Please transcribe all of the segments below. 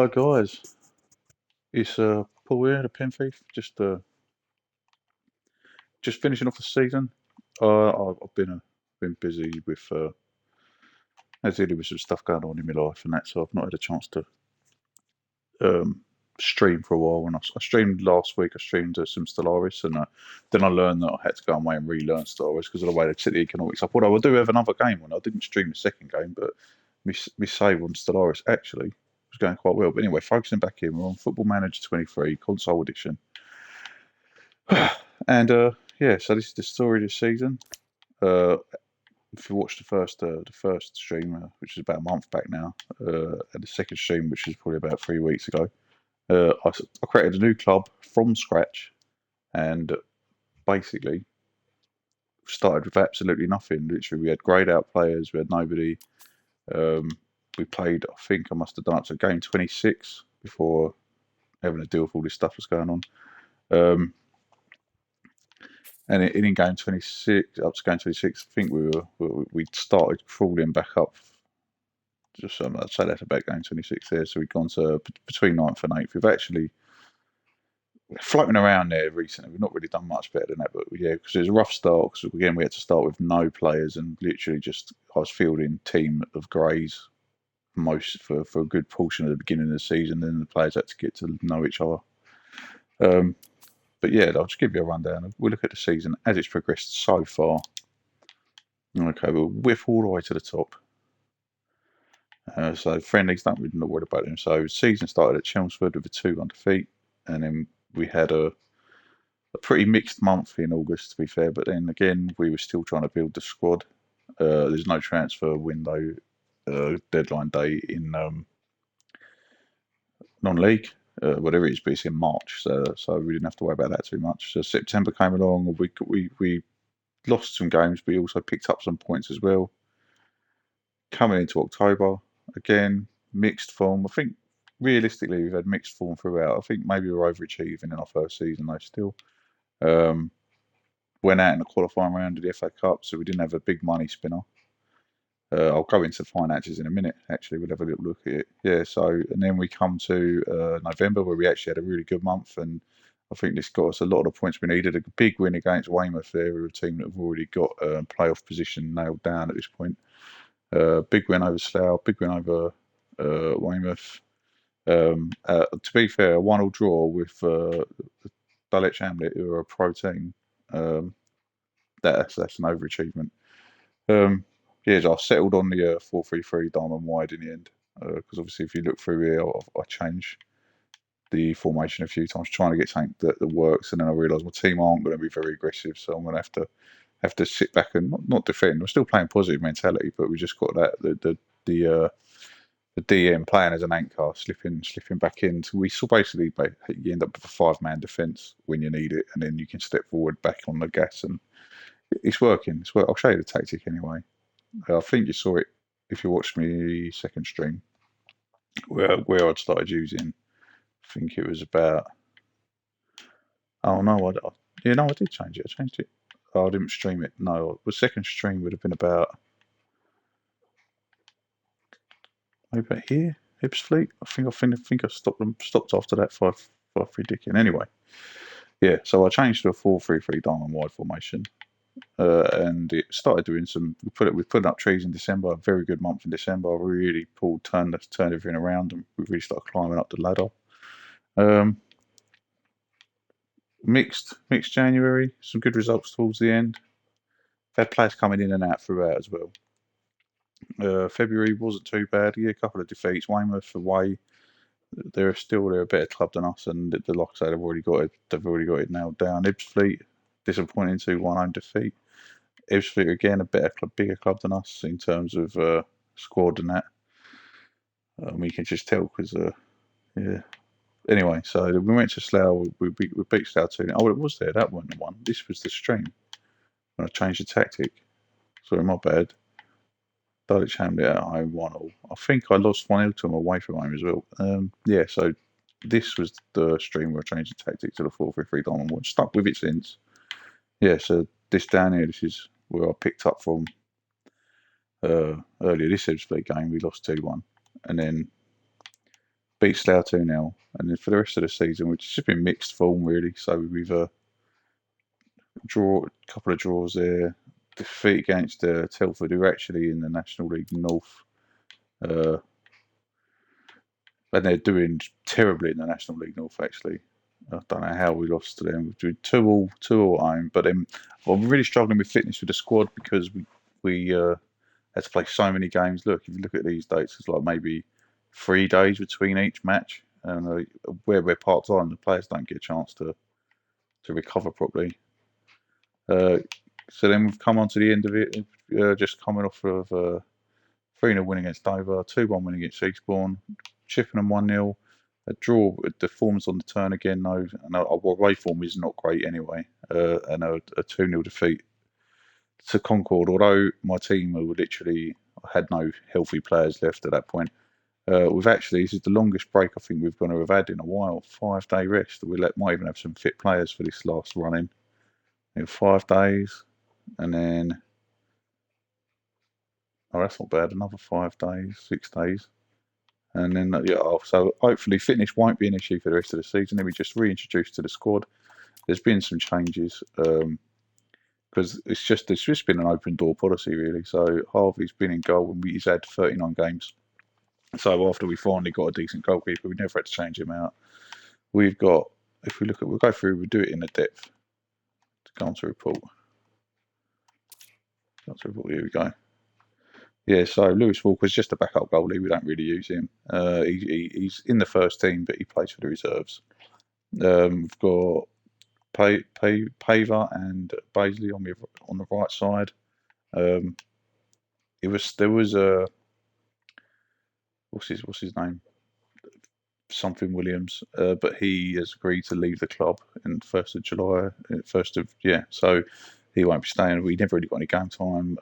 Hello guys, it's Paul here, the pen thief. Just finishing off the season. I've been busy with dealing with some stuff going on in my life and that, so I've not had a chance to um, stream for a while. When I streamed last week, I streamed some Stellaris, and then I learned that I had to go away and relearn Stellaris because of the way they set the economics up. Although I do have another game on, I didn't stream the second game, but my save on Stellaris actually was going quite well. But anyway, focusing back in, we're on Football Manager 23 console edition. And yeah, so this is the story of the season. Uh, if you watched the first stream, which is about a month back now, and the second stream, which is probably about 3 weeks ago, I created a new club from scratch, and basically started with absolutely nothing. Literally, we had greyed out players, we had nobody. Um, we played, I think I must have done up to game 26 before having to deal with all this stuff that's going on. And in game 26, up to game 26, I think we started crawling back up. Just I'd say that's about game 26 there. So we've gone to between 9th and 8th. We've actually floating around there recently. We've not really done much better than that, but yeah, because it was a rough start. Because again, we had to start with no players and literally just I was fielding team of greys most for a good portion of the beginning of the season. Then the players had to get to know each other. But yeah, I'll just give you a rundown. We'll look at the season as it's progressed so far. Okay, we'll whiff all the way to the top. So friendlies, don't really not worry about them. So season started at Chelmsford with a 2-1 defeat, and then we had a pretty mixed month in August, to be fair. But then again, we were still trying to build the squad. There's no transfer window deadline day in non-league, whatever it is, but it's in March, so we didn't have to worry about that too much. So September came along, we lost some games, but we also picked up some points as well. Coming into October, again, mixed form. I think realistically we've had mixed form throughout. I think maybe we're overachieving in our first season though still. Went out in the qualifying round of the FA Cup, so we didn't have a big money spinner. I'll go into finances in a minute. Actually, we'll have a little look at it. Yeah. So, and then we come to November, where we actually had a really good month, and I think this got us a lot of the points we needed. A big win against Weymouth. They're a team that have already got playoff position nailed down at this point. Big win over Slough. Big win over Weymouth. To be fair, a 1-1 draw with Dulwich Hamlet, who are a pro team. That's an overachievement. Yeah, I settled on the 4-3-3 diamond wide in the end because obviously if you look through here, I changed the formation a few times trying to get something that works, and then I realised my team aren't going to be very aggressive, so I'm going to have to sit back and not defend. We're still playing positive mentality, but we just got that the DM playing as an anchor, slipping back in. So we saw basically you end up with a 5-man defence when you need it, and then you can step forward back on the gas, and it's working. I'll show you the tactic anyway. I think you saw it if you watched me second stream where I'd started using. I think it was about. Oh no, I did change it. I changed it. Oh, I didn't stream it. No, the second stream would have been about maybe about here, Fleet. I think I stopped after that 5-3 Dickin. Anyway, yeah. So I changed to a 4-3-3 diamond wide formation. And it started doing some. We put up trees in December. A very good month in December. Really turned everything around, and we really started climbing up the ladder. Mixed January. Some good results towards the end. Had players coming in and out throughout as well. February wasn't too bad. Yeah, a couple of defeats. Weymouth away. They're a better club than us, and like I say, they've already got it nailed down. Ebbsfleet, disappointing 2-1 home defeat. Ebbsfleet again, a bigger club than us in terms of squad and that. We can just tell because yeah. Anyway, so we went to Slough. We beat Slough 2. Oh, it was there. That wasn't the one. This was the stream when I changed the tactic. Sorry, my bad. Dulwich Hamlet at home 1-1. I think I lost 1-0 to them away from home as well. Yeah, so this was the stream where I changed the tactic to the 4-3-3 diamond one. Stuck with it since. Yeah, so this down here, this is where I picked up from earlier this Ebbsfleet game. We lost 2-1, and then beat Slough 2-0, and then for the rest of the season, which has just been mixed form really. So we've a couple of draws there, defeat against Telford, who are actually in the National League North, uh, and they're doing terribly in the National League North actually. I don't know how we lost to them. We did 2-2 at home, but then I'm really struggling with fitness with the squad because we had to play so many games. Look, if you look at these dates, it's like maybe 3 days between each match, and where we're part time, the players don't get a chance to recover properly. Uh, so then we've come on to the end of it, just coming off of 3-0 win against Dover, 2-1 win against Eastbourne, Chippenham 1-0. A draw, the form's on the turn again, though, and our away form is not great anyway, and a 2-0 defeat to Concord, although my team were literally had no healthy players left at that point. We've actually, this is the longest break I think we're going to have had in a while. 5 day rest. Might even have some fit players for this last run in 5 days, and then oh, that's not bad. Another 5 days, 6 days, and then yeah. So hopefully fitness won't be an issue for the rest of the season. Then we just reintroduced to the squad. There's been some changes. Because it's just been an open door policy really. So Harvey's been in goal and he's had 39 games. So after we finally got a decent goalkeeper, we never had to change him out. We've got, if we look at, we'll go through, we'll do it in the depth. Go on to report. Here we go. Yeah, so Lewis Walker's just a backup goalie. We don't really use him. He's in the first team, but he plays for the reserves. We've got Paver and Baisley on the right side. There was a what's his name? Something Williams, but he has agreed to leave the club in 1st of July, 1st of yeah. So he won't be staying. We never really got any game time.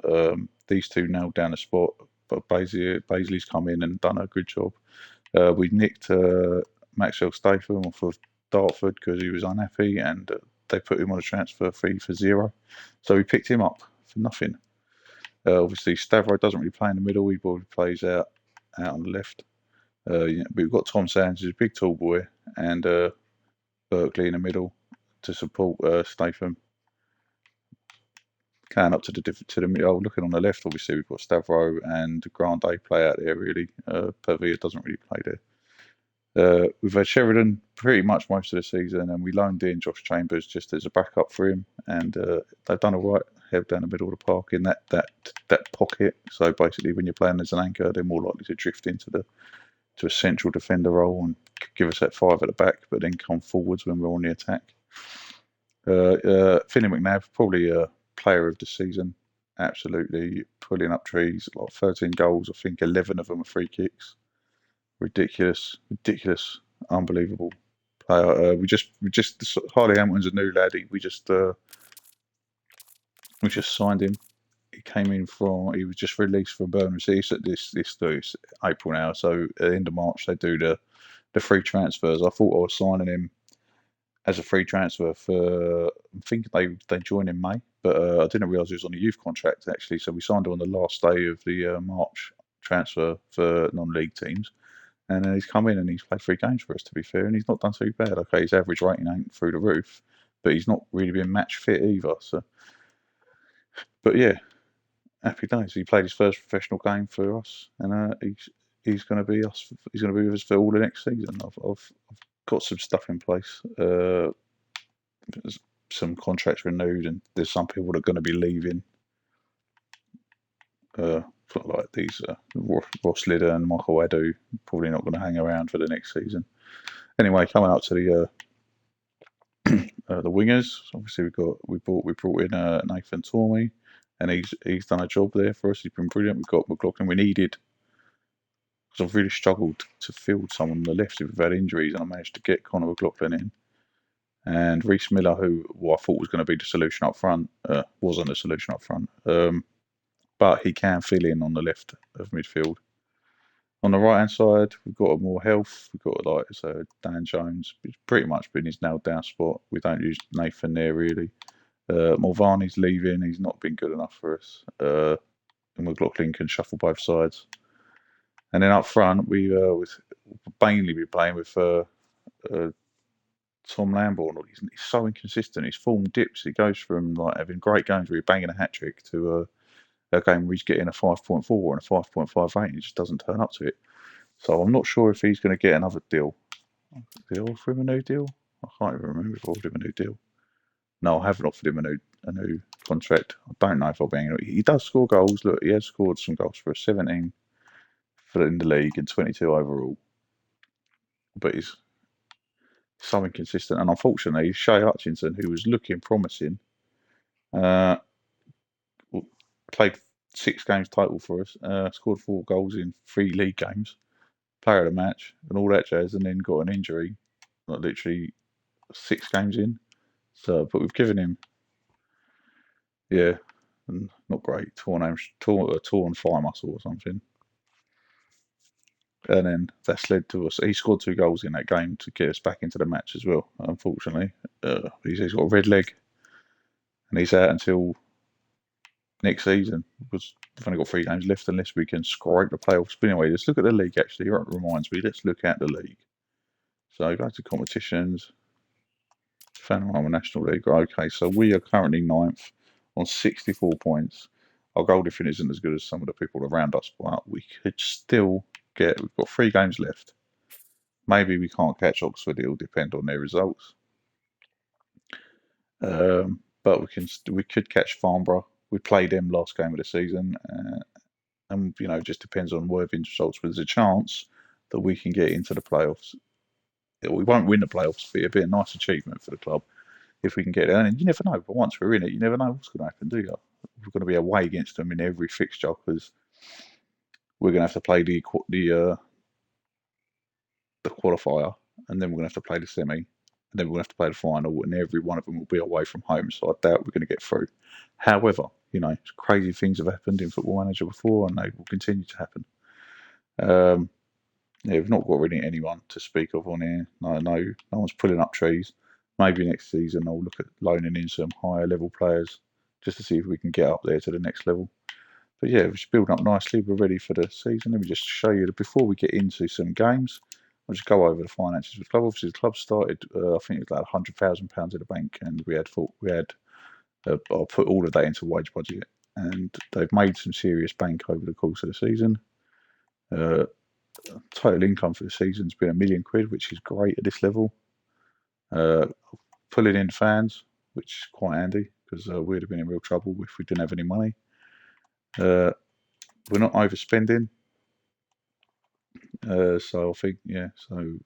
These two nailed down the spot, but Baisley's come in and done a good job. We nicked Maxwell Statham off of Dartford because he was unhappy, and they put him on a transfer fee for zero. So we picked him up for nothing. Obviously, Stavro doesn't really play in the middle. He probably plays out on the left. We've got Tom Sands, who's a big tall boy, and Berkeley in the middle to support Statham. Can up to the middle. Oh, looking on the left, obviously we've got Stavro and Grande play out there. Really, Pavia doesn't really play there. We've had Sheridan pretty much most of the season, and we loaned in Josh Chambers just as a backup for him, and they've done all right. Held down the middle of the park in that pocket. So basically, when you're playing as an anchor, they're more likely to drift into a central defender role and give us that 5 at the back, but then come forwards when we're on the attack. Finney McNabb, probably a player of the season. Absolutely pulling up trees. Like 13 goals, I think 11 of them are free kicks. Ridiculous, unbelievable player. We just Harley Hamilton's a new lad. We just signed him. He was just released from Birmingham City. So this April now. So at the end of March they do the free transfers. I thought I was signing him as a free transfer for. I think they join in May, but I didn't realise he was on a youth contract actually. So we signed him on the last day of the March transfer for non-league teams, and he's come in and he's played 3 games for us. To be fair, and he's not done too bad. Okay, his average rating ain't through the roof, but he's not really been match fit either. So, but yeah, happy days. He played his first professional game for us, and he's going to be us. He's going to be with us for all the next season. I've got some stuff in place. Some contracts renewed, and there's some people that are going to be leaving. Like these Ross Lidder and Michael Edu, probably not going to hang around for the next season. Anyway, coming up to the wingers. Obviously, we brought in Nathan Tormey, and he's done a job there for us. He's been brilliant. We've got McLaughlin. We needed, because I've really struggled to field someone on the left if we've had injuries, and I managed to get Conor McLaughlin in. And Reece Miller, who I thought was going to be the solution up front, wasn't the solution up front. But he can fill in on the left of midfield. On the right hand side, we've got more health. We've got Dan Jones. It's pretty much been his nailed down spot. We don't use Nathan there really. Mulvaney's leaving. He's not been good enough for us. And McLaughlin can shuffle both sides. And then up front, we mainly be playing with Tom Lambourne. He's so inconsistent. His form dips. He goes from like having great games where he's banging a hat trick to a game where he's getting a 5.4 and a 5.58 and he just doesn't turn up to it. So I'm not sure if he's going to get another deal. Did I offer him a new deal? I can't even remember if I offered him a new deal. No, I haven't offered him a new contract. I don't know if I'll be angry. He does score goals. Look, he has scored some goals for us, 17 in the league and 22 overall. But he's so inconsistent. And unfortunately, Shea Hutchinson, who was looking promising, uh, played 6 games total for us, scored 4 goals in 3 league games, player of the match, and all that jazz, and then got an injury, like literally 6 games in. So, but we've given him, yeah, not great, torn thigh muscle or something. And then that's led to us. He scored 2 goals in that game to get us back into the match as well. Unfortunately, he's got a red leg, and he's out until next season because we've only got 3 games left unless we can scrape the playoffs. But anyway, let's look at the league. Actually, it reminds me. Let's look at the league. So go to competitions. Panorama National League. Okay, so we are currently 9th on 64 points. Our goal difference isn't as good as some of the people around us, but we could still get. We've got 3 games left. Maybe we can't catch Oxford. It'll depend on their results. But we could catch Farnborough. We played them last game of the season, and it just depends on Worthing's results. But there's a chance that we can get into the playoffs. We won't win the playoffs, but it'll be a nice achievement for the club if we can get there. And you never know. But once we're in it, you never know what's going to happen, do you? We're going to be away against them in every fixture because we're going to have to play the qualifier, and then we're going to have to play the semi, and then we're going to have to play the final, and every one of them will be away from home. So I doubt we're going to get through. However, crazy things have happened in Football Manager before, and they will continue to happen. We've not got really anyone to speak of on here. No one's pulling up trees. Maybe next season I'll look at loaning in some higher level players just to see if we can get up there to the next level. But yeah, we're building up nicely. We're ready for the season. Let me just show you before we get into some games. I'll just go over the finances of the club. Obviously, the club started, I think it was like £100,000 in the bank, and I'll put all of that into wage budget, and they've made some serious bank over the course of the season. Total income for the season's been £1 million, which is great at this level. Pulling in fans, which is quite handy because we'd have been in real trouble if we didn't have any money. We're not overspending, so I think so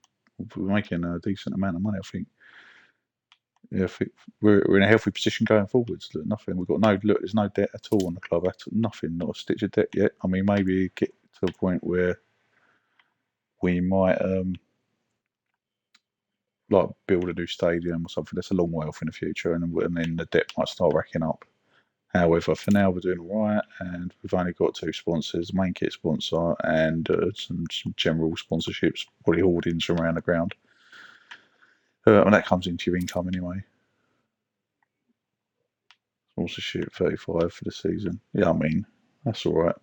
we're making a decent amount of money. I think. Yeah, I think we're in a healthy position going forwards. Nothing. We've got there's no debt at all on the club. Nothing. Not a stitch of debt yet. I mean, maybe get to a point where we might like build a new stadium or something. That's a long way off in the future, and then the debt might start racking up. However, for now we're doing all right, and we've only got 2 sponsors: main kit sponsor and some general sponsorships, probably hoardings from around the ground. And that comes into your income anyway. Sponsorship 35 for the season. Yeah, I mean that's all right.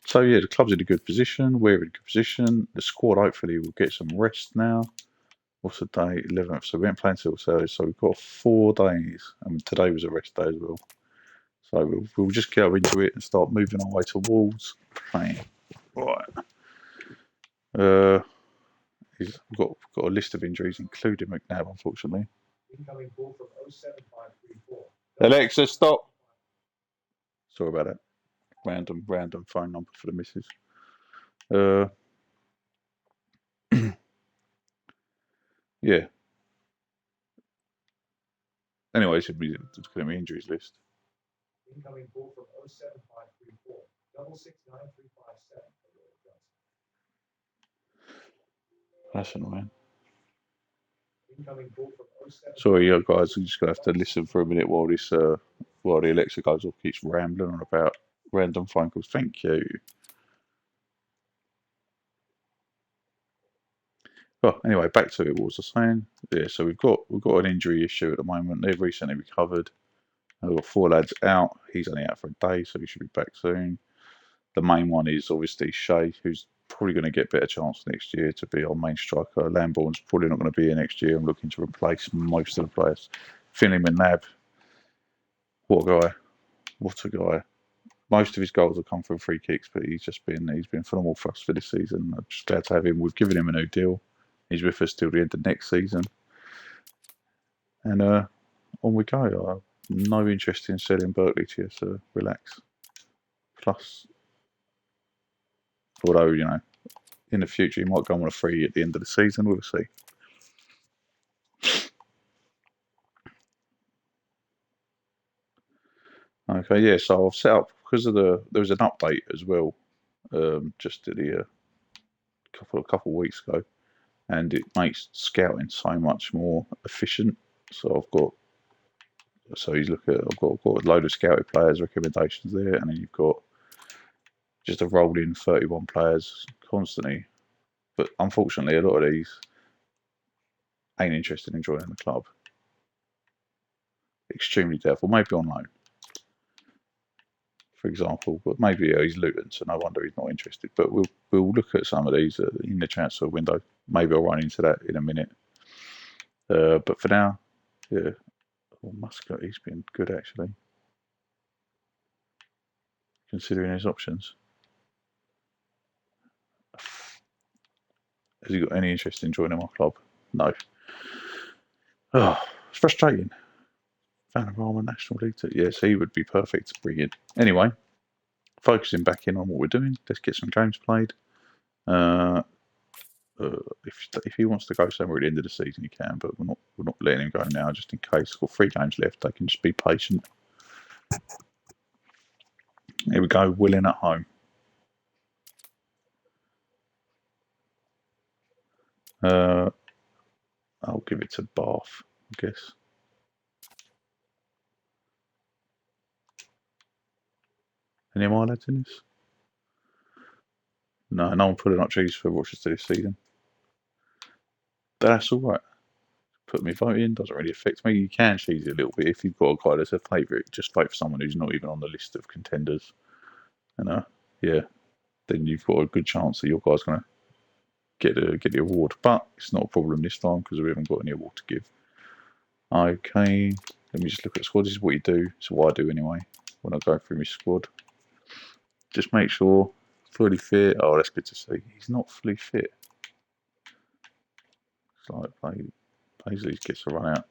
So yeah, the club's in a good position. We're in a good position. The squad hopefully will get some rest now. What's the day? 11th. So we ain't playing till Thursday. So we've got 4 days, and today was a rest day as well. So we'll just go into it and start moving our way towards playing. Right. We've got a list of injuries, including McNabb, unfortunately. Incoming call from 07534. Alexa, stop. Sorry about that. Random phone number for the missus. Yeah. Anyway, it's going to be injuries list. Incoming call from 07534 669 That's annoying. Sorry, guys, I'm just going to have to listen for a minute while the Alexa goes off, keeps rambling on about random phone calls. Thank you. Well, anyway, back to it. What was I saying? Yeah, so we've got an injury issue at the moment. They've recently recovered. I've got 4 lads out. He's only out for a day, so he should be back soon. The main one is obviously Shea, who's probably going to get better chance next year to be our main striker. Lambourne's probably not going to be here next year. I'm looking to replace most of the players. Finley McNabb, what a guy! What a guy! Most of his goals have come from free kicks, but he's been phenomenal for us for this season. I'm just glad to have him. We've given him a new deal. He's with us till the end of next season, and on we go. I have no interest in selling Berkeley to you, so relax. Plus, although in the future he might go on a free at the end of the season, we'll see. Okay, yeah. So I've set up because of there was an update as well, just at the couple of weeks ago, and it makes scouting so much more efficient. So I've got a load of scouted players recommendations there, and then you've got just a rolling 31 players constantly. But unfortunately, a lot of these ain't interested in joining the club. Extremely doubtful. Maybe on loan, for example, but maybe he's Luton, so no wonder he's not interested. But we'll look at some of these in the transfer window. Maybe I'll run into that in a minute. But for now, yeah, well, Muscat, he's been good actually, considering his options. Has he got any interest in joining my club? No. Oh, it's frustrating. Vanarama National League. Yes, he would be perfect to bring in. Anyway, focusing back in on what we're doing. Let's get some games played. Uh, if he wants to go somewhere at the end of the season, he can. But we're not letting him go now, just in case. We've got 3 games left. They can just be patient. Here we go. Willing at home. I'll give it to Bath, I guess. Any more lads in this? No one pulling up trees for Rochester this season. But that's all right. Put me vote in, doesn't really affect me. You can cheese it a little bit if you've got a guy that's a favourite. Just vote for someone who's not even on the list of contenders. And yeah, then you've got a good chance that your guy's going to get the award. But it's not a problem this time because we haven't got any award to give. Okay, let me just look at the squad. This is what you do. It's what I do anyway when I go through my squad. Just make sure fully fit. Oh, that's good to see. He's not fully fit. It's like Paisley gets a run out.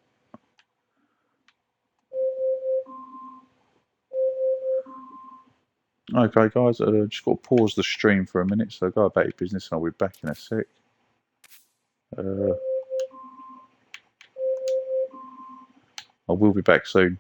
Okay, guys, just got to pause the stream for a minute, so go about your business, and I'll be back in a sec. I will be back soon.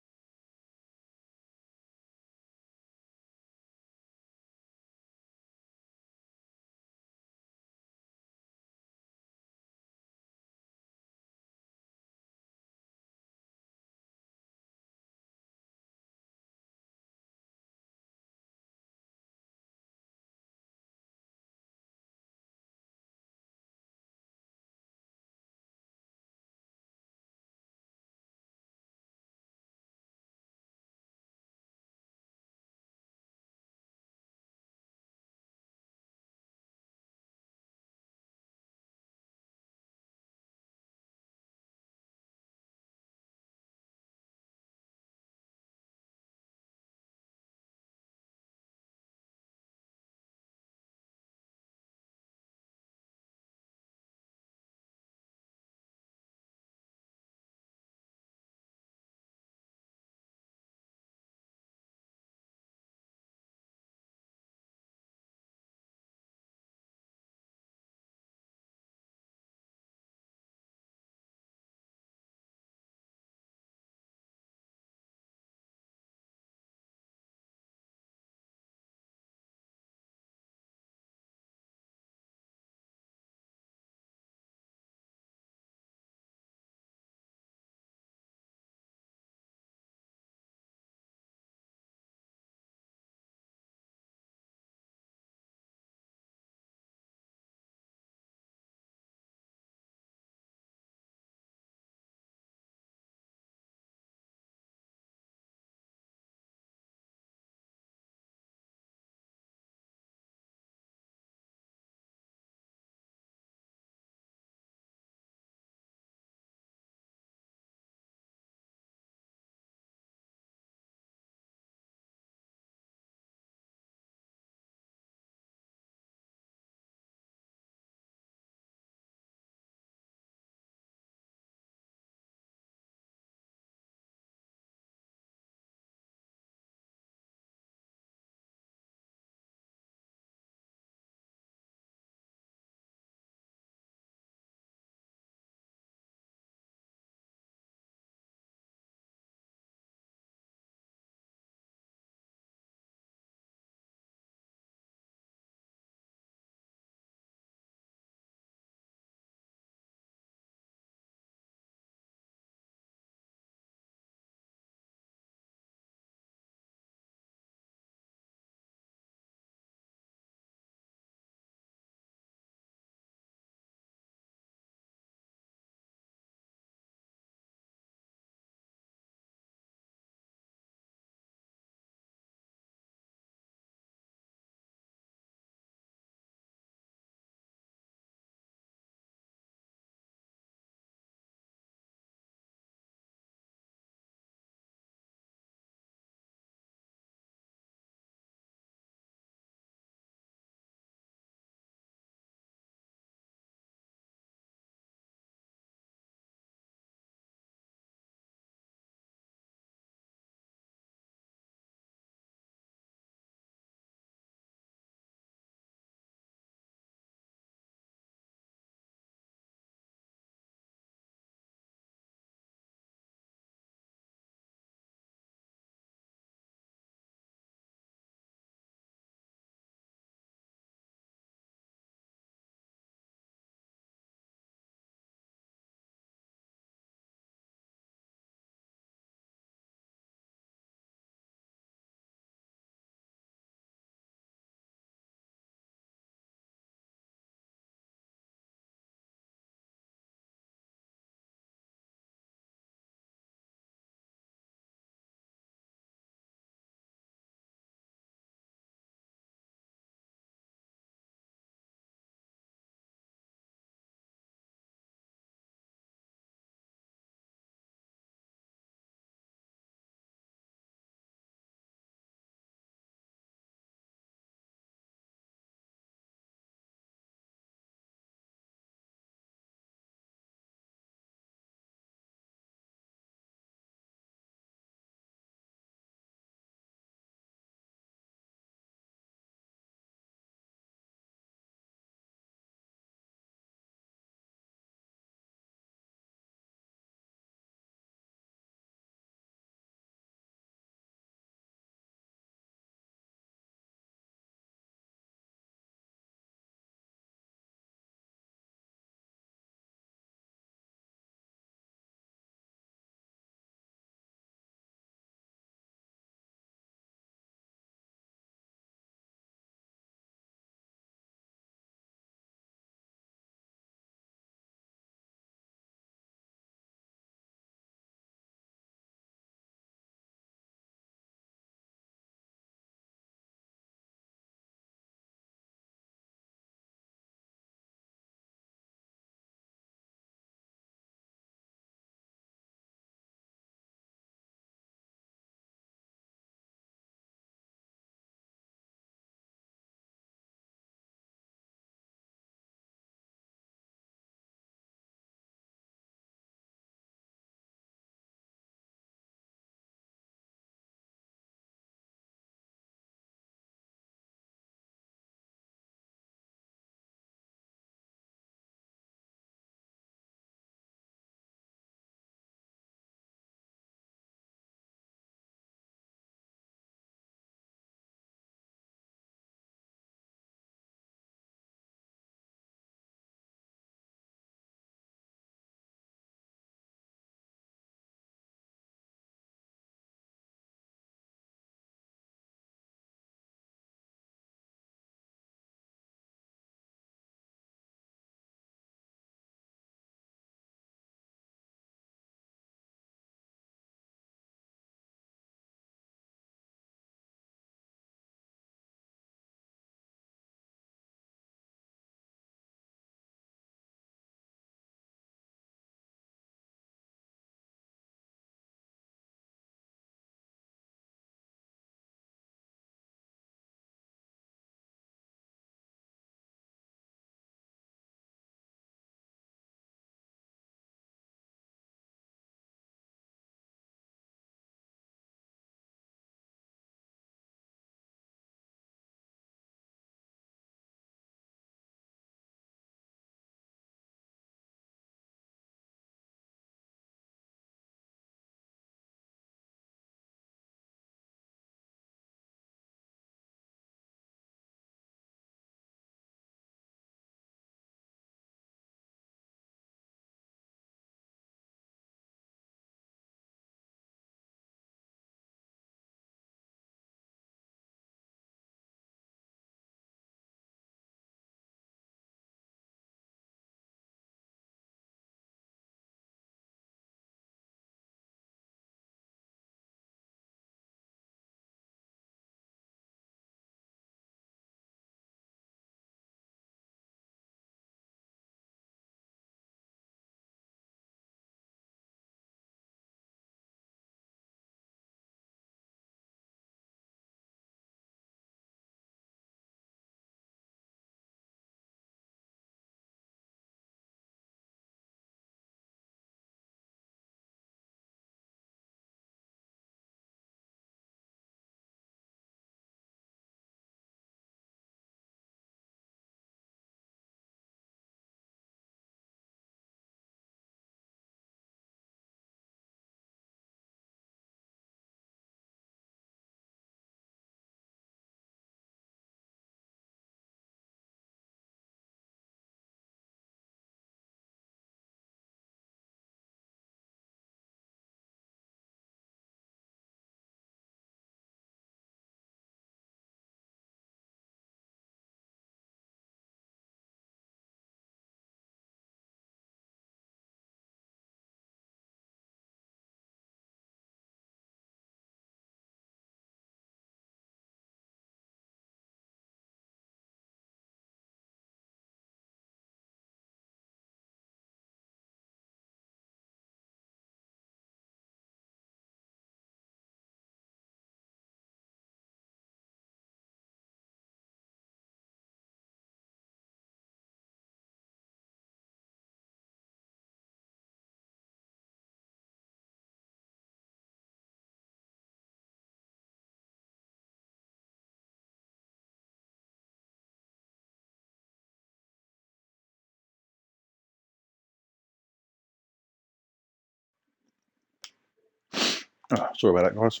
Oh, sorry about that, guys.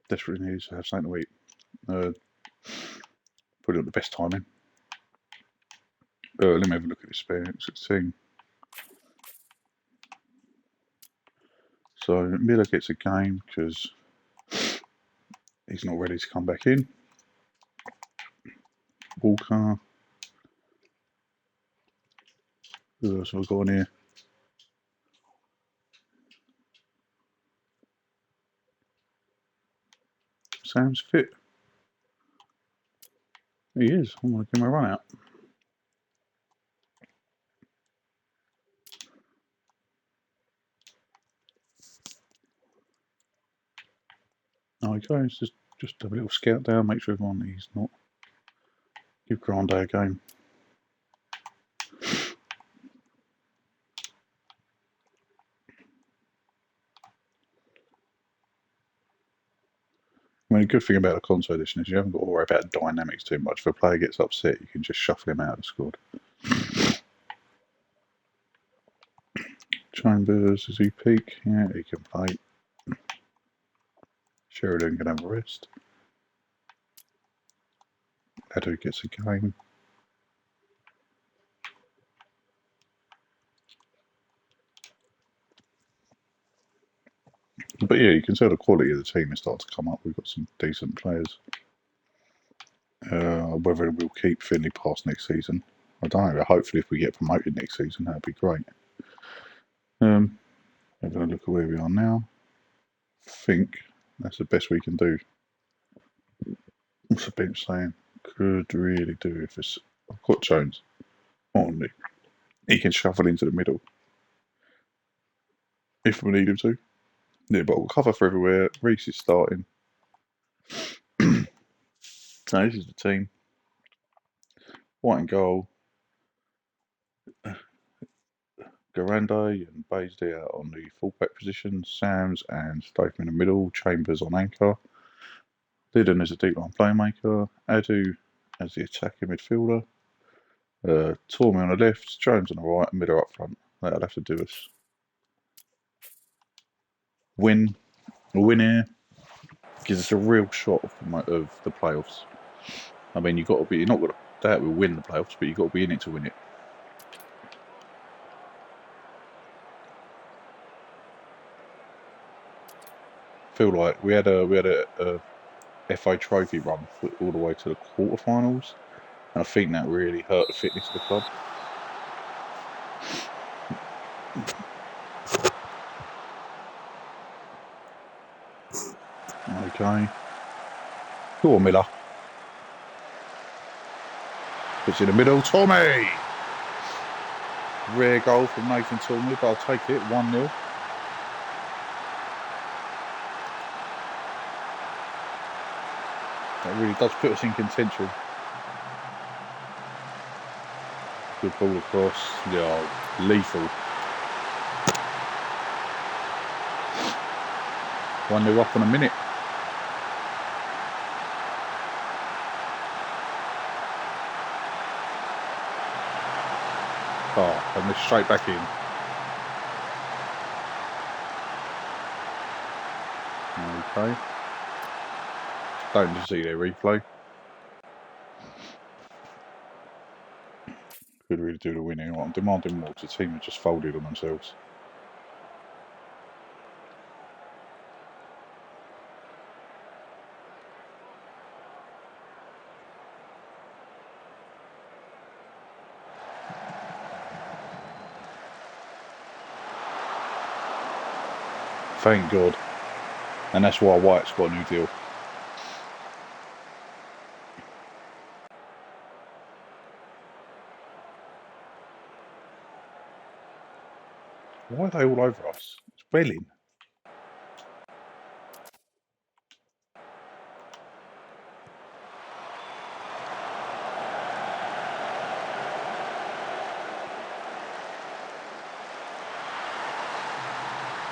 Desperately needs to have something to eat. Put it at the best timing. Let me have a look at this thing. So Miller gets a game because he's not ready to come back in. Walker. Who else have I got on here? Sam's fit. He is. I'm going to give him a run out. Okay, it's just have a little scout down, make sure everyone he's not. Give Grande a game. I mean, the good thing about the console edition is you haven't got to worry about dynamics too much. If a player gets upset, you can just shuffle him out of the squad. Chambers, does he peak? Yeah, he can play. Sheridan can have a rest. Adu gets a game. But yeah, you can tell the quality of the team is starting to come up. We've got some decent players. Whether we'll keep Finley past next season, I don't know. Hopefully, if we get promoted next season, that'd be great. Having a look at where we are now. I think that's the best we can do. What's the bench saying? Could really do if it's. I've got Jones on me. He can shuffle into the middle if we need him to. Yeah, but we'll cover for everywhere. Reese is starting. So this is the team. White and goal. Garande and Baisdale out on the fullback position. Sams and Statham in the middle. Chambers on anchor. Lidden as a deep line playmaker. Adu as the attacking midfielder. Tormey on the left. Jones on the right. Miller up front. That'll have to do us. Win. A win here gives us a real shot of the playoffs. I mean, you've got to be. You're not going to doubt we'll win the playoffs, but you've got to be in it to win it. Feel like we had a FA Trophy run all the way to the quarterfinals, and I think that really hurt the fitness of the club. Okay. Go on, Miller. Puts in the middle. Tommy! Rare goal from Nathan Tommy, but I'll take it. 1-0. That really does put us in contention. Good ball across. Yeah, lethal. 1-0 up in a minute. Oh, and they're straight back in. Okay. Don't see their replay. Could really do the winning. I'm demanding more because the team have just folded on themselves. Thank God. And that's why White's got a new deal. Why are they all over us? It's Belling.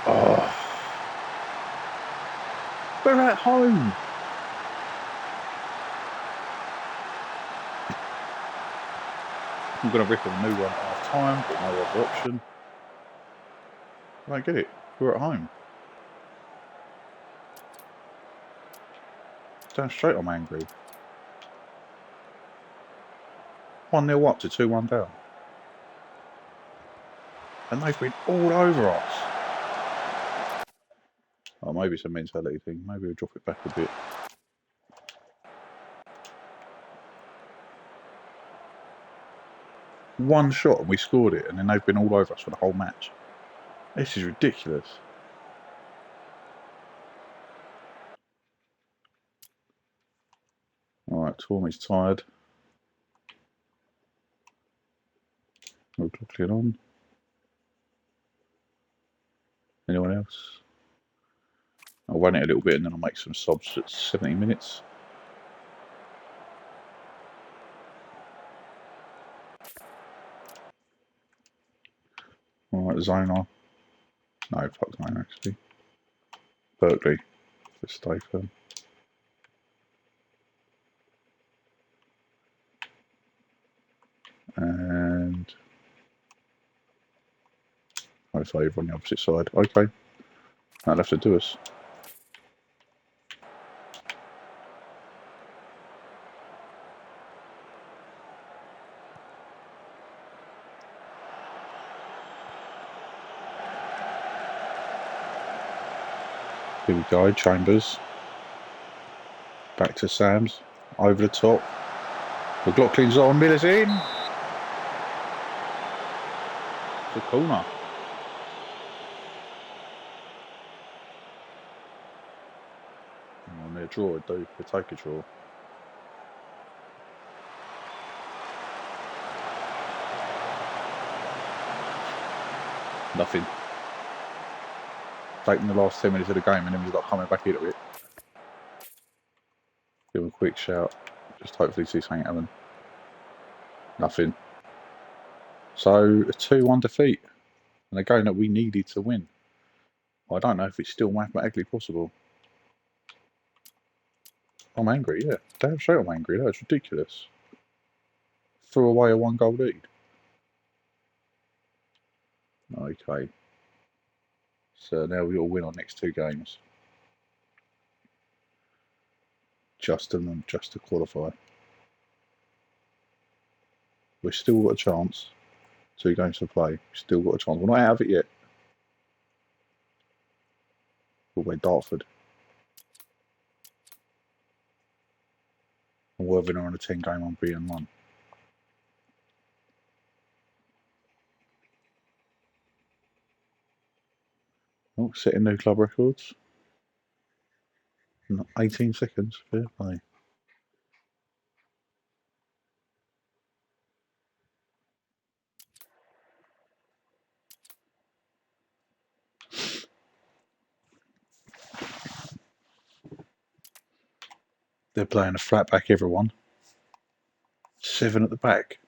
Oh. We're at home. I'm going to rip a new one at half time, but no other option. I don't get it. We're at home. Damn straight I'm angry. 1-0 up to 2-1 down. And they've been all over us. Oh, maybe it's a mentality thing. Maybe we'll drop it back a bit. One shot and we scored it, and then they've been all over us for the whole match. This is ridiculous. Alright, Tormy's tired. We'll click it on. Anyone else? I'll run it a little bit and then I'll make some subs at 70 minutes. Alright, Zonar. No, fuck Zonar actually. Berkeley for Statham. And I'll over on the opposite side. Okay. That'll have to do us. Here we go, Chambers. Back to Sam's. Over the top. McLaughlin's on, Miller's in. The corner. On their draw, do they take a draw? Nothing. Taking the last 10 minutes of the game and then we've got coming back into it. Give him a quick shout. Just hopefully see something happen. Nothing. So a 2-1 defeat. And a game that we needed to win. I don't know if it's still mathematically possible. I'm angry, yeah. Damn straight I'm angry. That's ridiculous. Threw away a 1-goal lead. Okay. So now we've got to win our next 2 games. Just to qualify. We've still got a chance. 2 games to play. We've still got a chance. We're not out of it yet. But we're Dartford. And Worthing are on a 10-game unbeaten run. Oh, setting new club records. 18 seconds. Fair play. They're playing a flat back, everyone. 7 at the back.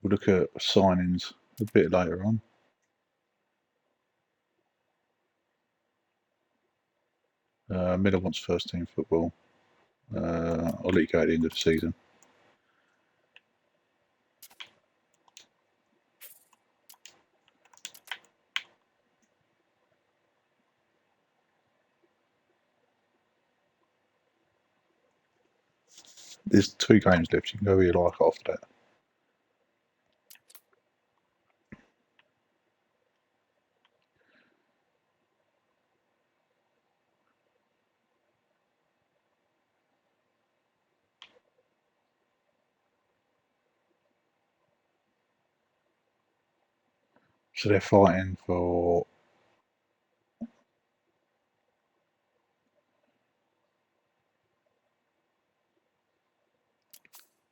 We'll look at signings a bit later on. Miller wants first team football. I'll let you go at the end of the season. There's 2 games left. You can go where you like after that. So they're fighting for.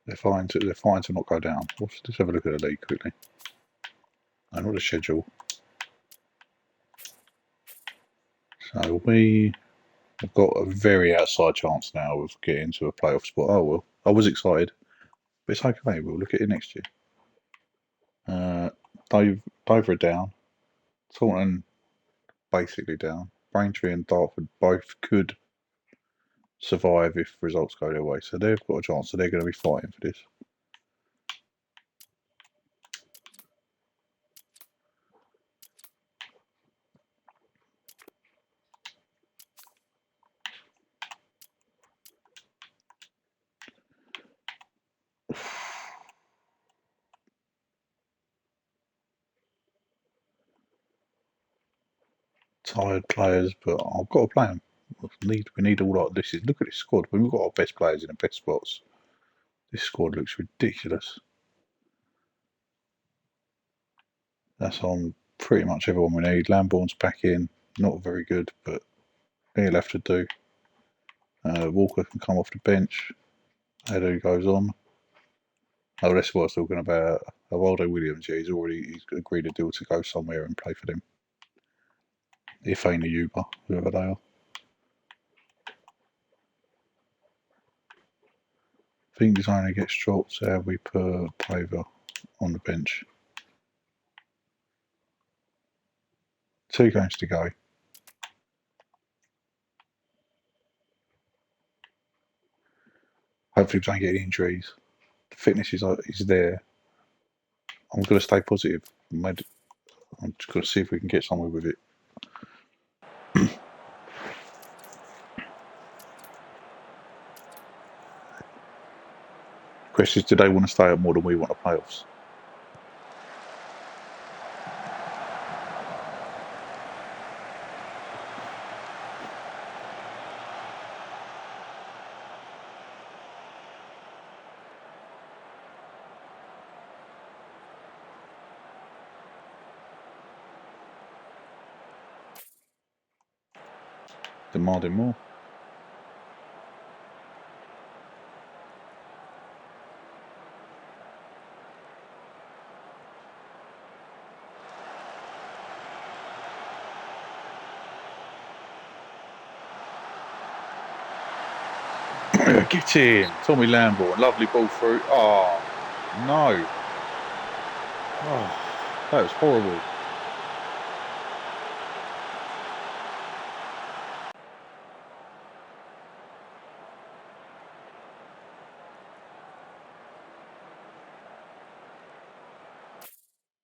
They're fighting to not go down. Let's have a look at the league quickly. I know the schedule. So we have got a very outside chance now of getting to a playoff spot. Oh well, I was excited, but it's okay. We'll look at it next year. Dover are down. Taunton basically down. Braintree and Dartford both could survive if results go their way. So they've got a chance. So they're going to be fighting for this. tired players, but I've got to play them. We need all our. Look at this squad. We've got our best players in the best spots. This squad looks ridiculous. That's on pretty much everyone we need. Lambourne's back in, not very good, but he'll have to do. Walker can come off the bench. Edu goes on. Oh, that's what I was talking about. Waldo Williams, yeah, he's agreed a deal to go somewhere and play for them. If ain't a Uber, whoever they are. I think designer gets dropped, so we put Paver on the bench. 2 games to go. Hopefully we don't get any injuries. The fitness is there. I'm going to stay positive. I'm just going to see if we can get somewhere with it. Question is, do they want to stay up more than we want the playoffs? Demanding more. Get in, Tommy Lambourne, lovely ball through. Oh no! Oh, that was horrible.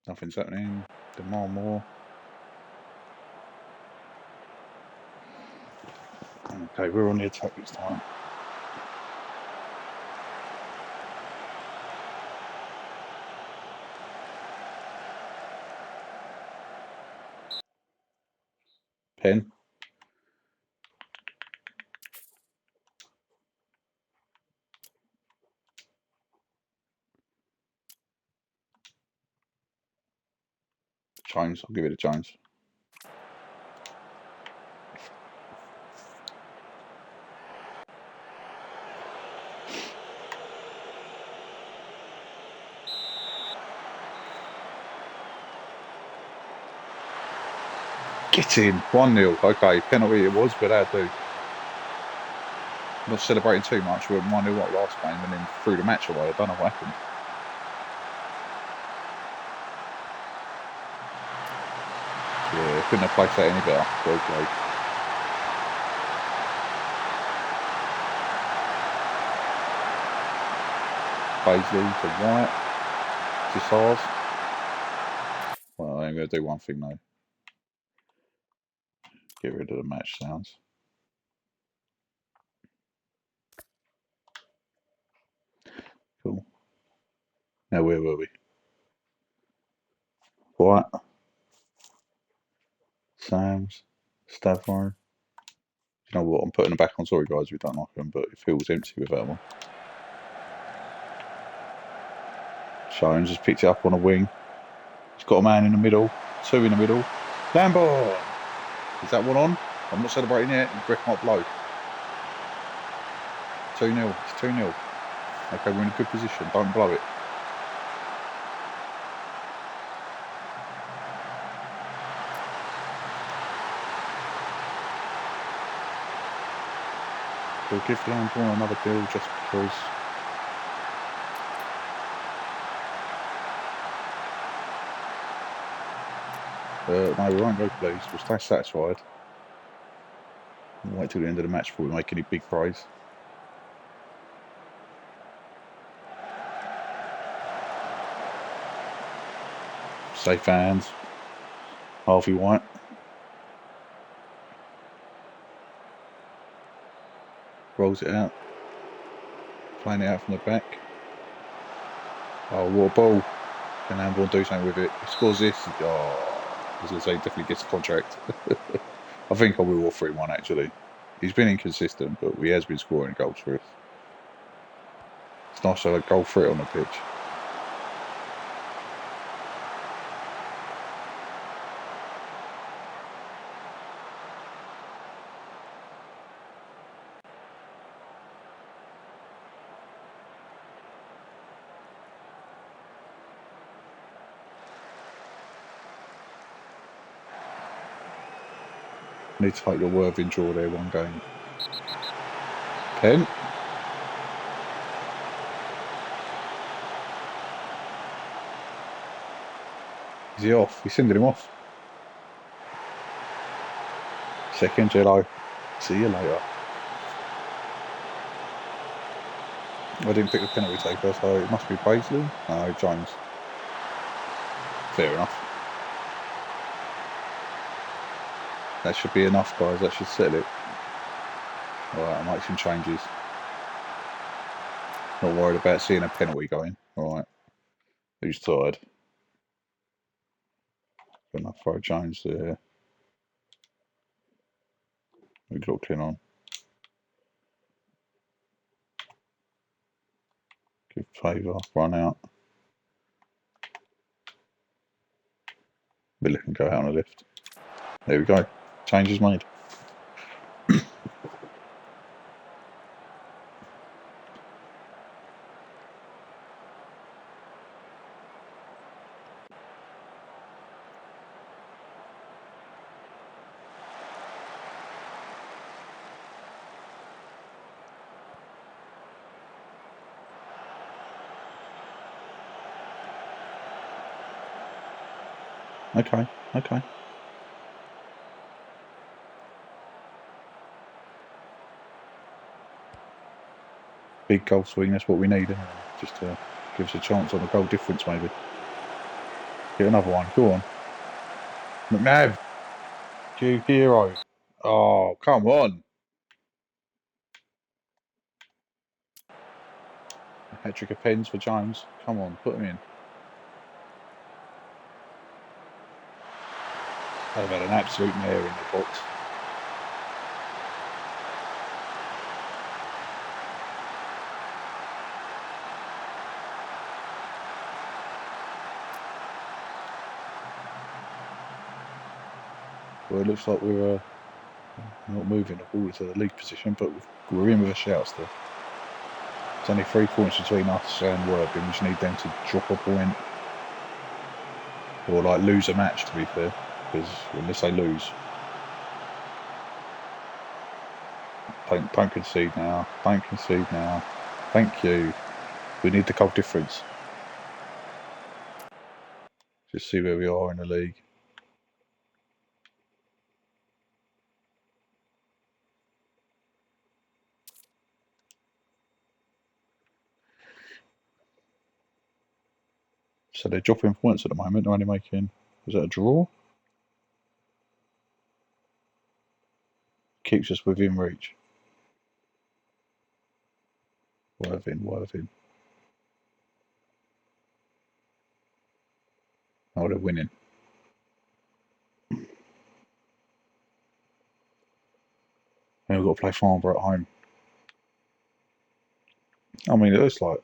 Nothing's happening. Demand more. Okay, we're on the attack this time. Pen. Jones, I'll give it to Jones. Get in, 1-0. Okay, penalty it was, but that'll do. Not celebrating too much. We went 1-0 up last game and then threw the match away. I don't know what happened. Yeah, couldn't have placed that any better. Well played. Paisley to White. Desars. Well, I'm going to do one thing though. Get rid of the match sounds. Cool. Now where were we? White. Sams. Stavro. You know what? I'm putting them back on. Sorry guys, we don't like them, but it feels empty without one. Jones has picked it up on a wing. He's got a man in the middle. 2 in the middle. Lambo! Is that one on? I'm not celebrating yet. Griff might blow. 2-0. It's 2-0. Okay, we're in a good position. Don't blow it. We'll give Lamborn another bill just because. No, we won't go please. We'll stay satisfied. We'll wait till the end of the match before we make any big praise. Safe hands. Harvey White. Rolls it out. Playing it out from the back. Oh, what a ball. Can Lamborn do something with it? He scores this. Oh, I was going to say, he definitely gets a contract. I think I will offer him one actually. He's been inconsistent, but he has been scoring goals for us. It's nice to have a goal threat on the pitch. Need to take a Worthing draw there one game. Pen. Is he off? He's sending him off. Second yellow. See you later. I didn't pick the penalty taker, so it must be Paisley. No, Jones. Fair enough. That should be enough, guys. That should settle it. Alright, I'll make some changes. Not worried about seeing a penalty going. Alright. Who's tired? Gonna throw Jones there. McLaughlin on. Give favour. Run out. Miller can go out on the left. There we go. Changes made. Okay, okay. Big goal swing, that's what we need, isn't it? Just to give us a chance on the goal difference, maybe. Get another one, go on. McNabb! Hero. Oh, come on! Hat-trick of pens for Jones. Come on, put him in. They've had an absolute mare in the box. Well, it looks like we're not moving the ball to the league position, but we're in with a shout still. There's only 3 points between us and Worthing. We just need them to drop a point or like lose a match, to be fair, because unless they lose, don't concede now. Don't concede now. Thank you. We need the goal difference. Just see where we are in the league. So they're dropping points at the moment. They're only making, is that a draw? Keeps us within reach. Worthing. Oh, they're winning. And we've got to play Farnborough at home. I mean, it's like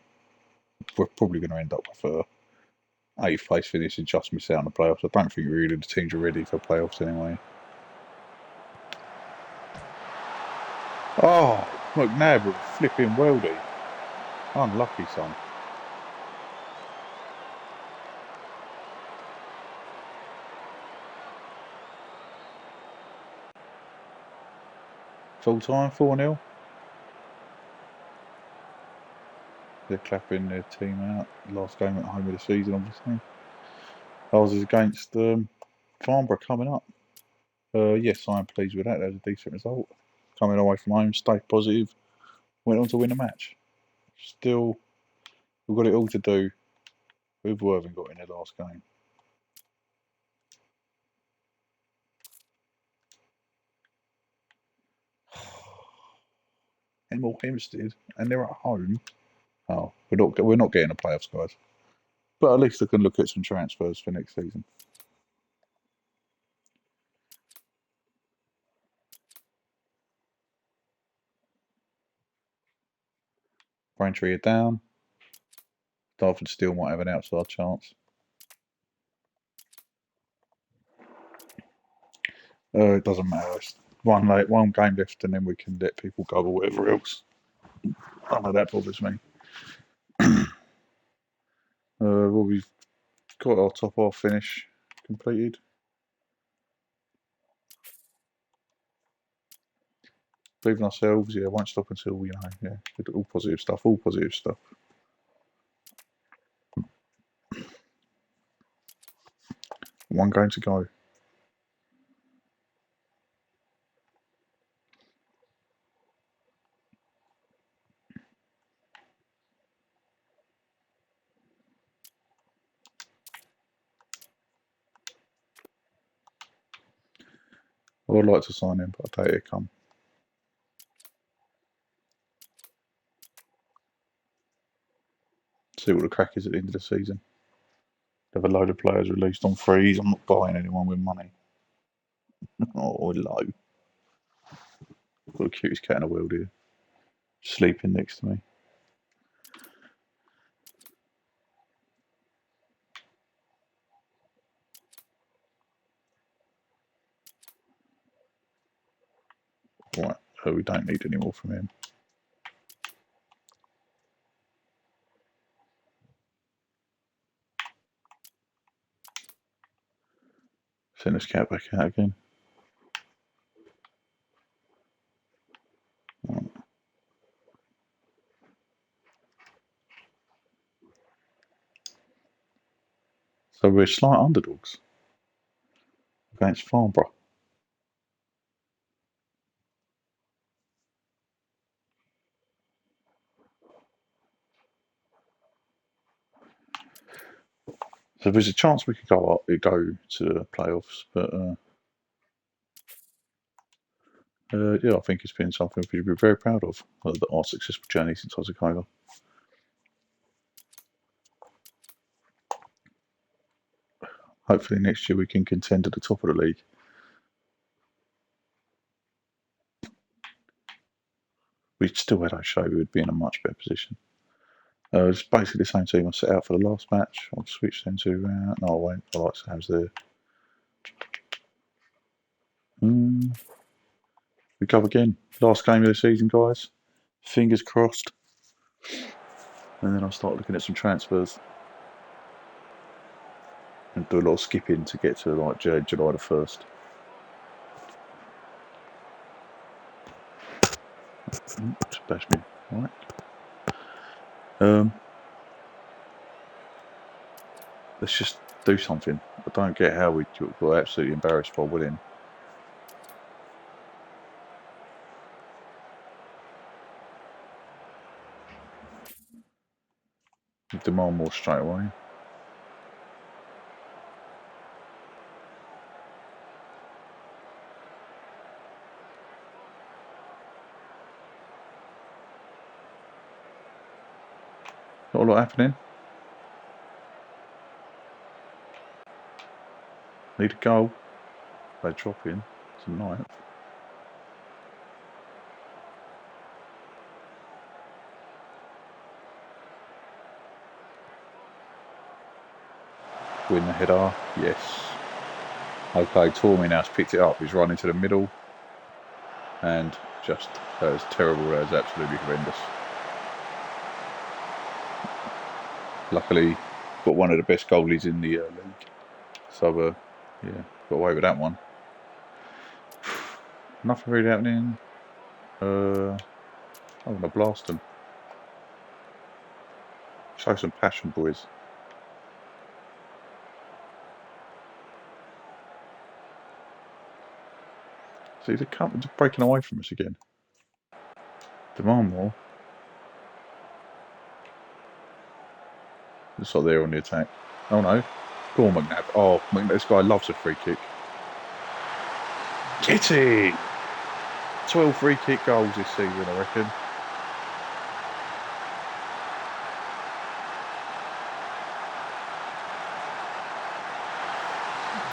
we're probably going to end up with a 8th place finish and just miss out on the playoffs. I don't think really the teams are ready for playoffs anyway. Oh, McNabb with flipping weldy. Unlucky, son. Full time, 4-0. They're clapping their team out. Last game at home of the season, obviously. Ours is against Farnborough coming up. Yes, I am pleased with that. That was a decent result. Coming away from home, stayed positive. Went on to win the match. Still, we've got it all to do. With Worthing got in their last game. Hemel Hempstead, and they're at home. Oh, we're not getting a playoffs, guys. But at least I can look at some transfers for next season. Braintree are down. Dartford still might have an outside chance. It doesn't matter. It's one game left, and then we can let people go or whatever else. None of that bothers me. Well, we've got our top half finish completed. Believe in ourselves, yeah, won't stop until we yeah, all positive stuff, all positive stuff. One game to go. I would like to sign him, but I doubt he'll come. See what the crack is at the end of the season. Have a load of players released on frees. I'm not buying anyone with money. Oh, low. Got the cutest cat in the world here, sleeping next to me. Right, we don't need any more from him. Send this cat back out again. Right. So we're slight underdogs against Farnborough. So there's a chance we could go up, go to the playoffs, but yeah, I think it's been something we'd be very proud of, our successful journey since I took over. Hopefully next year we can contend at the top of the league. We still had our show, we would be in a much better position. It's basically the same team I set out for the last match. I'll switch them to, no I won't, I like Sam's there. We go again. Last game of the season, guys. Fingers crossed. And then I'll start looking at some transfers. And do a lot of skipping to get to like July the 1st. Just bash me. Alright. Let's just do something. I don't get how we got absolutely embarrassed by Willing. Demand more straight away. Not a lot happening. Need a goal. They drop in tonight. Win the header. Yes. Okay, Tormy now's picked it up. He's run into the middle. And just, that was terrible. That was absolutely horrendous. Luckily, got one of the best goalies in the league. So, yeah, got away with that one. Nothing really happening. I'm going to blast them. Show some passion, boys. See, they're breaking away from us again. Demand more. Looks like they're on the attack. Oh no. Go on, McNabb. Oh, this guy loves a free kick. Get it! 12 free kick goals this season, I reckon.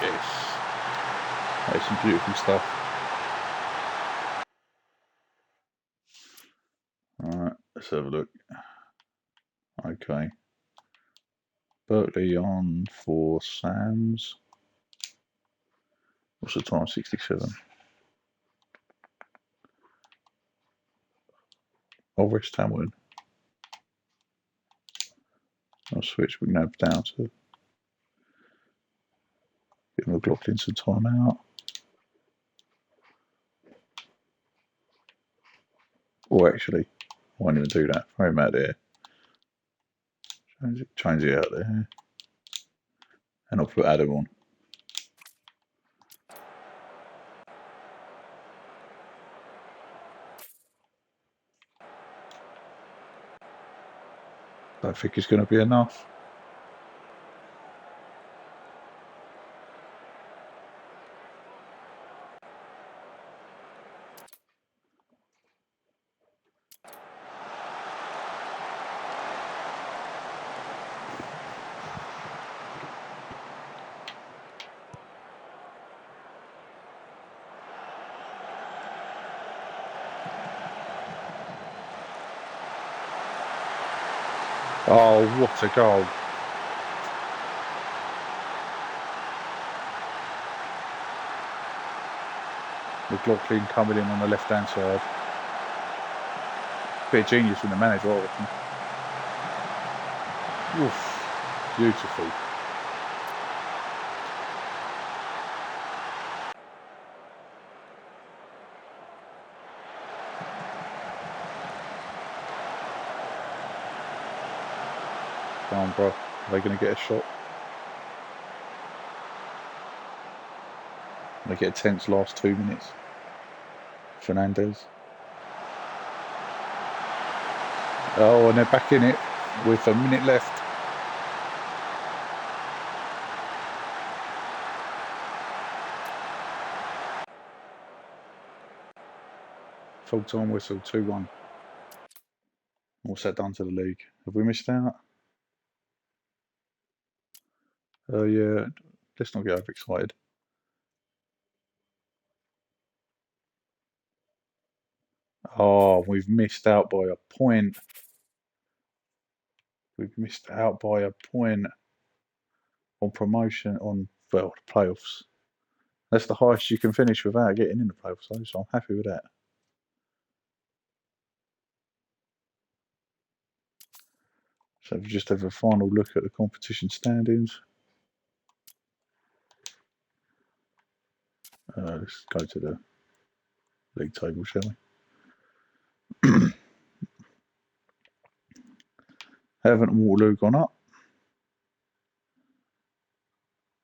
Yes. That is some beautiful stuff. Alright, let's have a look. Okay. Berkeley on for Sam's. What's the time? 67. I'll rest Hamilton. I'll switch McNabb down to give McLaughlin some time out. Or actually, I won't even do that. Throw him out there. Change it out there. And I'll put Adam on. Don't think it's going to be enough. Oh, what a goal. McLaughlin coming in on the left-hand side. Bit of genius from the manager, I reckon. Oof, beautiful. Come on, bro. Are they going to get a shot? They get a tense last 2 minutes. Fernandez. Oh, and they're back in it with a minute left. Full time whistle, 2-1. What's that done to the league? Have we missed out? Oh, yeah. Let's not get overexcited. Oh, we've missed out by a point. We've missed out by a point on promotion on, well, the playoffs. That's the highest you can finish without getting in the playoffs, though, so I'm happy with that. So we just have a final look at the competition standings. Let's go to the league table, shall we? Haven't Waterloo gone up?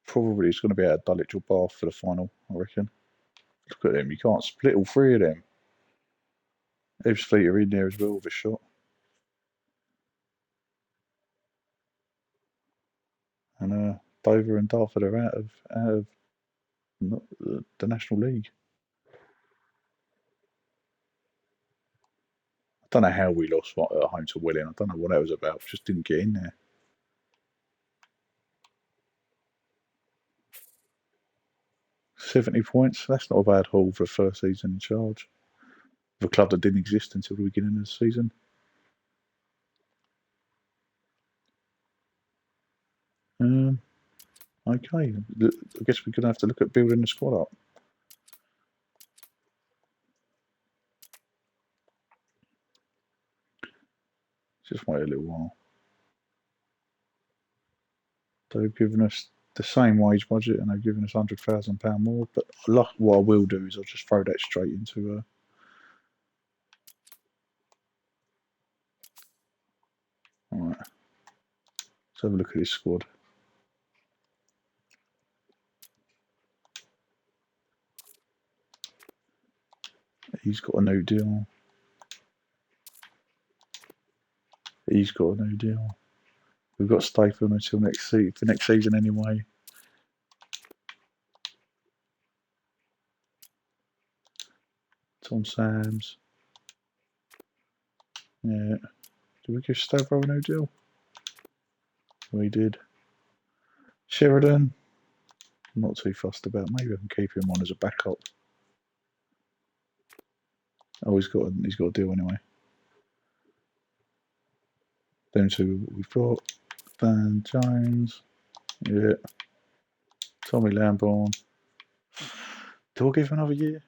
Probably it's going to be out of Dulwich or Bath for the final, I reckon. Look at them, you can't split all three of them. Ebbsfleet are in there as well with a shot. And Dover and Dartford are out of the National League. I don't know how we lost at home to Welling. I don't know what that was about. Just didn't get in there. 70 points. That's not a bad haul for the first season in charge. Of a club that didn't exist until the beginning of the season. Okay. I guess we're going to have to look at building the squad up. Just wait a little while. They've given us the same wage budget and they've given us £100,000 more. But what I will do is I'll just throw that straight into. All right. Let's have a look at his squad. He's got a new deal. He's got a new deal. We've got to stay for him until next season anyway. Tom Sams. Yeah. Did we give Stavro a new deal? We did. Sheridan. I'm not too fussed about. Maybe I can keep him on as a backup. Oh, he's got a deal anyway. Them two we've got. Dan Jones. Yeah. Tommy Lamborn. Do I give him another year?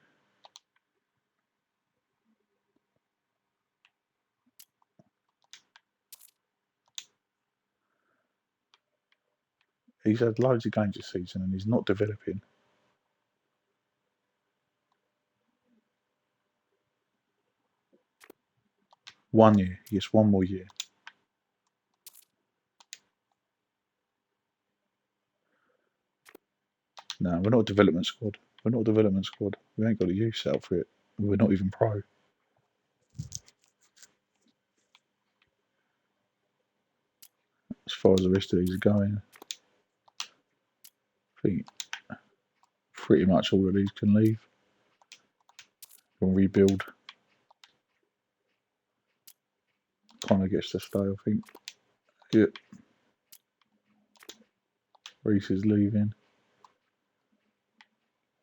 He's had loads of games this season and he's not developing. 1 year. He gets 1 more year. No, we're not a development squad. We're not a development squad. We ain't got a youth set up for it. We're not even pro. As far as the rest of these are going, I think pretty much all of these can leave. We'll rebuild. Connor gets to stay, I think. Yep. Reese is leaving.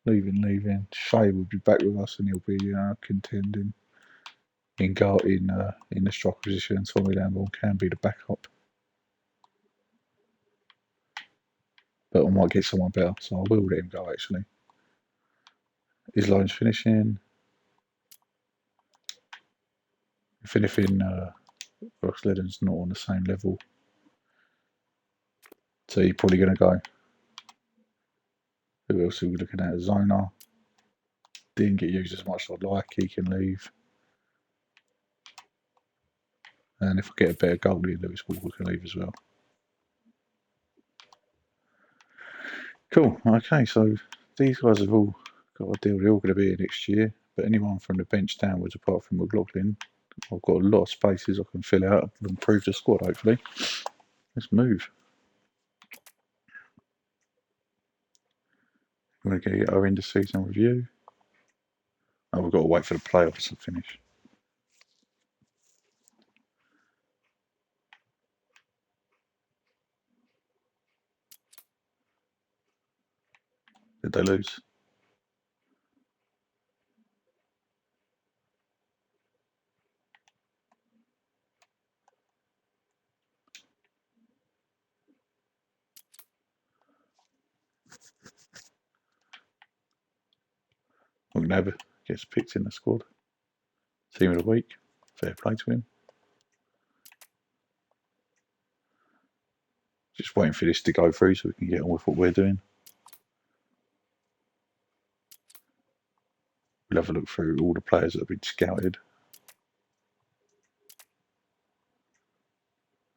Leaving. Shay will be back with us and he'll be contending in the striker position. Tommy Lamborn can be the backup. But I might get someone better, so I will let him go actually. His line's finishing. If anything, Rox Ledden's not on the same level. So he's probably going to go. Who else are we looking at? Zona. Didn't get used as much as I'd like. He can leave. And if I get a better goalie, Lewis Walker can leave as well. Cool. Okay, so these guys have all got a deal. They're all going to be here next year. But anyone from the bench downwards, apart from McLaughlin, I've got a lot of spaces I can fill out and improve the squad, hopefully. Let's move. We're going to get our end of season review. Oh, we've got to wait for the playoffs to finish. Did they lose? McNabb gets picked in the squad. Team of the week. Fair play to him. Just waiting for this to go through so we can get on with what we're doing. We'll have a look through all the players that have been scouted.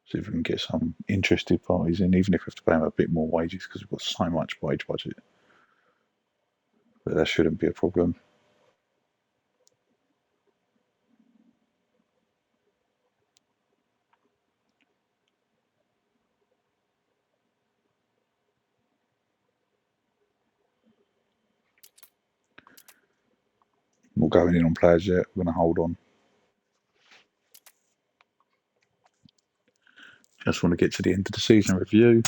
See if we can get some interested parties in, even if we have to pay them a bit more wages because we've got so much wage budget. But that shouldn't be a problem. We're not going in on players yet. We're going to hold on. Just want to get to the end of the season review.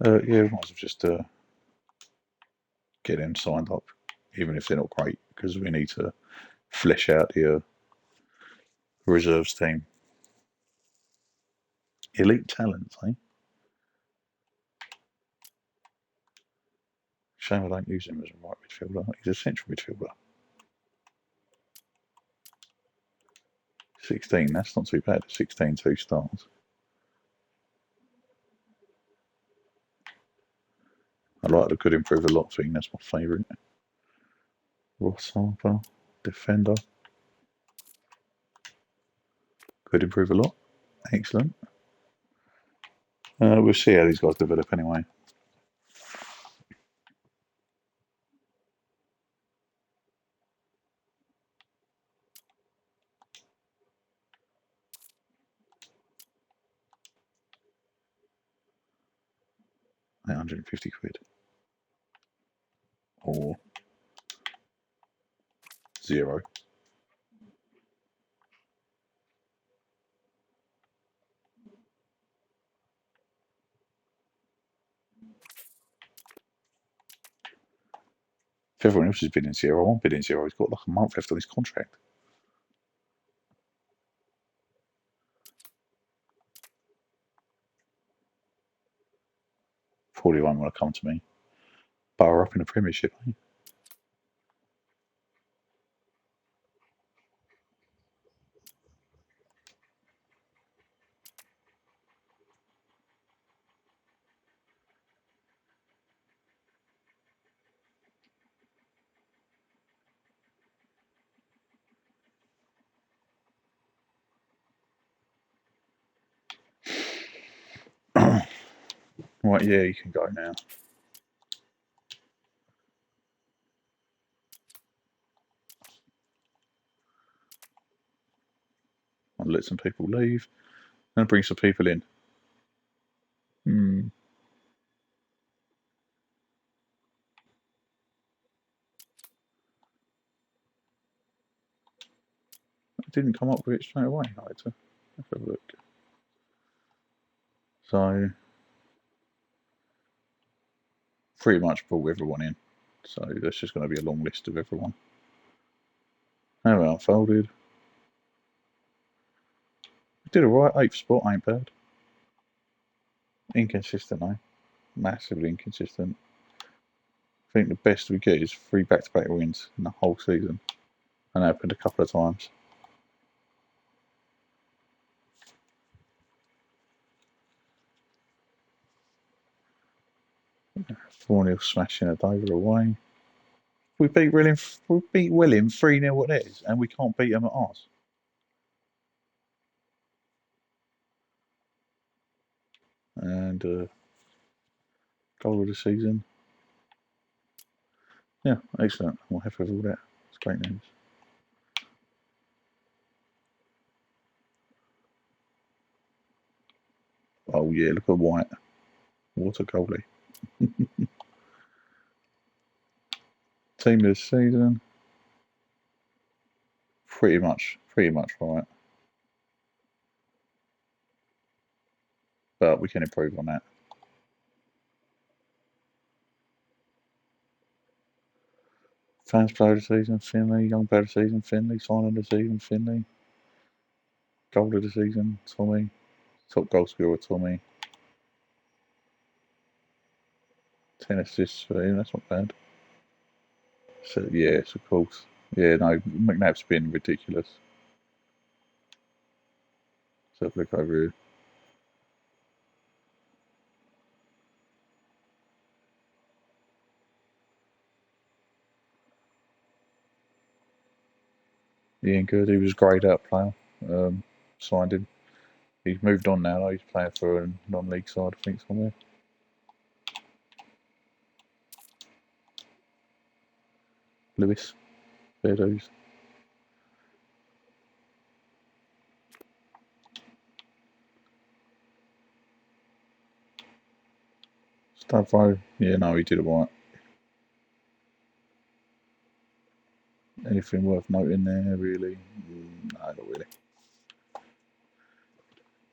Yeah, we might as well just get them signed up, even if they're not great, because we need to flesh out the reserves team. Elite talents, eh? Shame I don't use him as a right midfielder. He's a central midfielder. 16, that's not too bad. 16, 2 stars. I like the could improve a lot thing, that's my favourite. Ross Harper, defender. Could improve a lot. Excellent. We'll see how these guys develop anyway. £850 or 0. If everyone else has been in zero, I won't be in zero. He's got like a month left on his contract. Probably won't want to come to me. Bar up in the Premiership, eh? Right, yeah, you can go now. I'll let some people leave and bring some people in. I didn't come up with it straight away. I had to have a look. So, pretty much brought everyone in. So, there's just going to be a long list of everyone. How it unfolded. Did alright, 8th spot ain't bad. Inconsistent though. Massively inconsistent. I think the best we get is 3 back-to-back wins in the whole season. And that happened a couple of times. 4-0 smashing a Dover away. We beat Welling 3-0 at theirs, and we can't beat them at ours. And goal of the season. Yeah, excellent. I'm happy with all that. It's great news. Oh yeah, look at White. What a goalie. Team of the season. Pretty much right. But we can improve on that. Fans player of the season, Finley. Young player of the season, Finley. Sign of the season, Finley. Goal of the season, Tommy. Top goal scorer, Tommy. 10 assists for him, that's not bad. So, yes, of course. Yeah, no, McNabb's been ridiculous. So have a look over here. Ian Good, he was a greyed out player. Signed him. He's moved on now, though. He's playing for a non-league side, I think, somewhere. Lewis. Fair dues. Stavro, yeah, no, he did alright. Anything worth noting there, really? No, not really.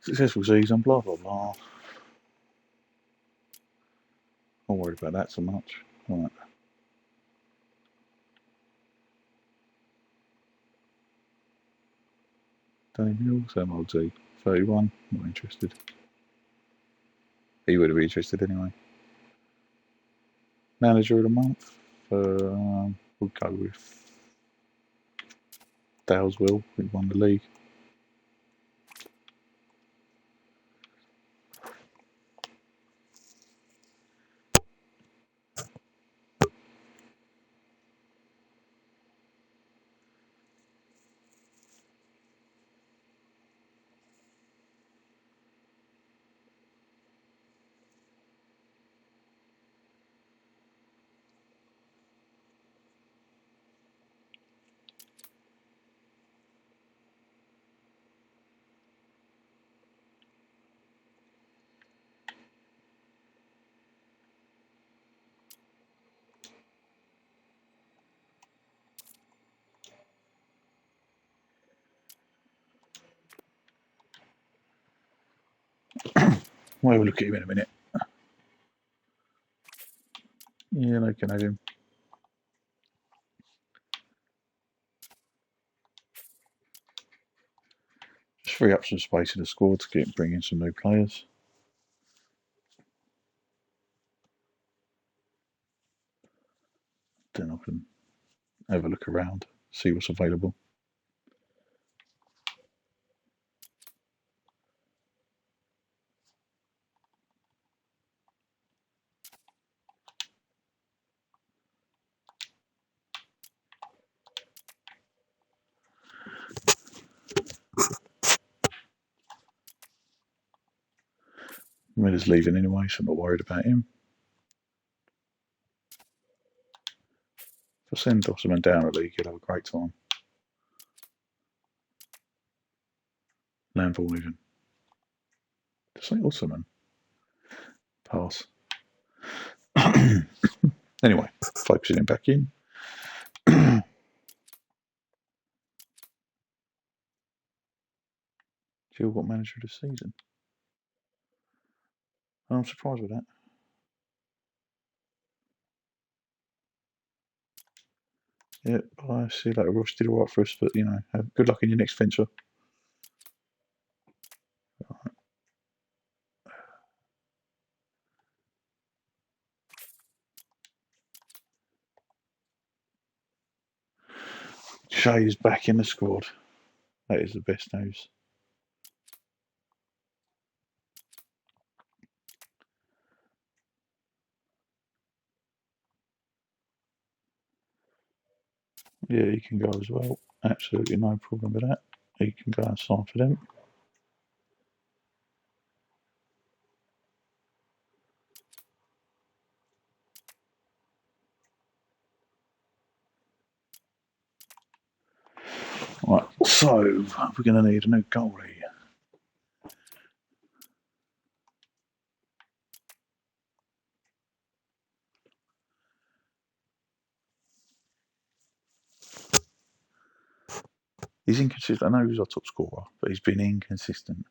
Successful season, blah, blah, blah. Not worried about that so much. Right. Danny Mills, MLT. 31, not interested. He would have been interested anyway. Manager of the month, we'll go with Dalesville, who won the league. We'll look at him in a minute. Yeah, they can have him. free up some space in the squad to bring in some new players. Then I can have a look around, see what's available. Miller's leaving anyway, so I'm not worried about him. If I send Dosserman down a league, he'll have a great time. Landville even. Just say Osserman. Pass. Anyway, focusing him back in. Jill got manager of the season. I'm surprised with that. Yeah, I see that Ross did all right for us, but you know, good luck in your next venture. Right. Shay's back in the squad. That is the best news. Yeah, he can go as well. Absolutely no problem with that. He can go and sign for them. Right, so we're going to need a new goalie. He's inconsistent. I know he's our top scorer, but he's been inconsistent.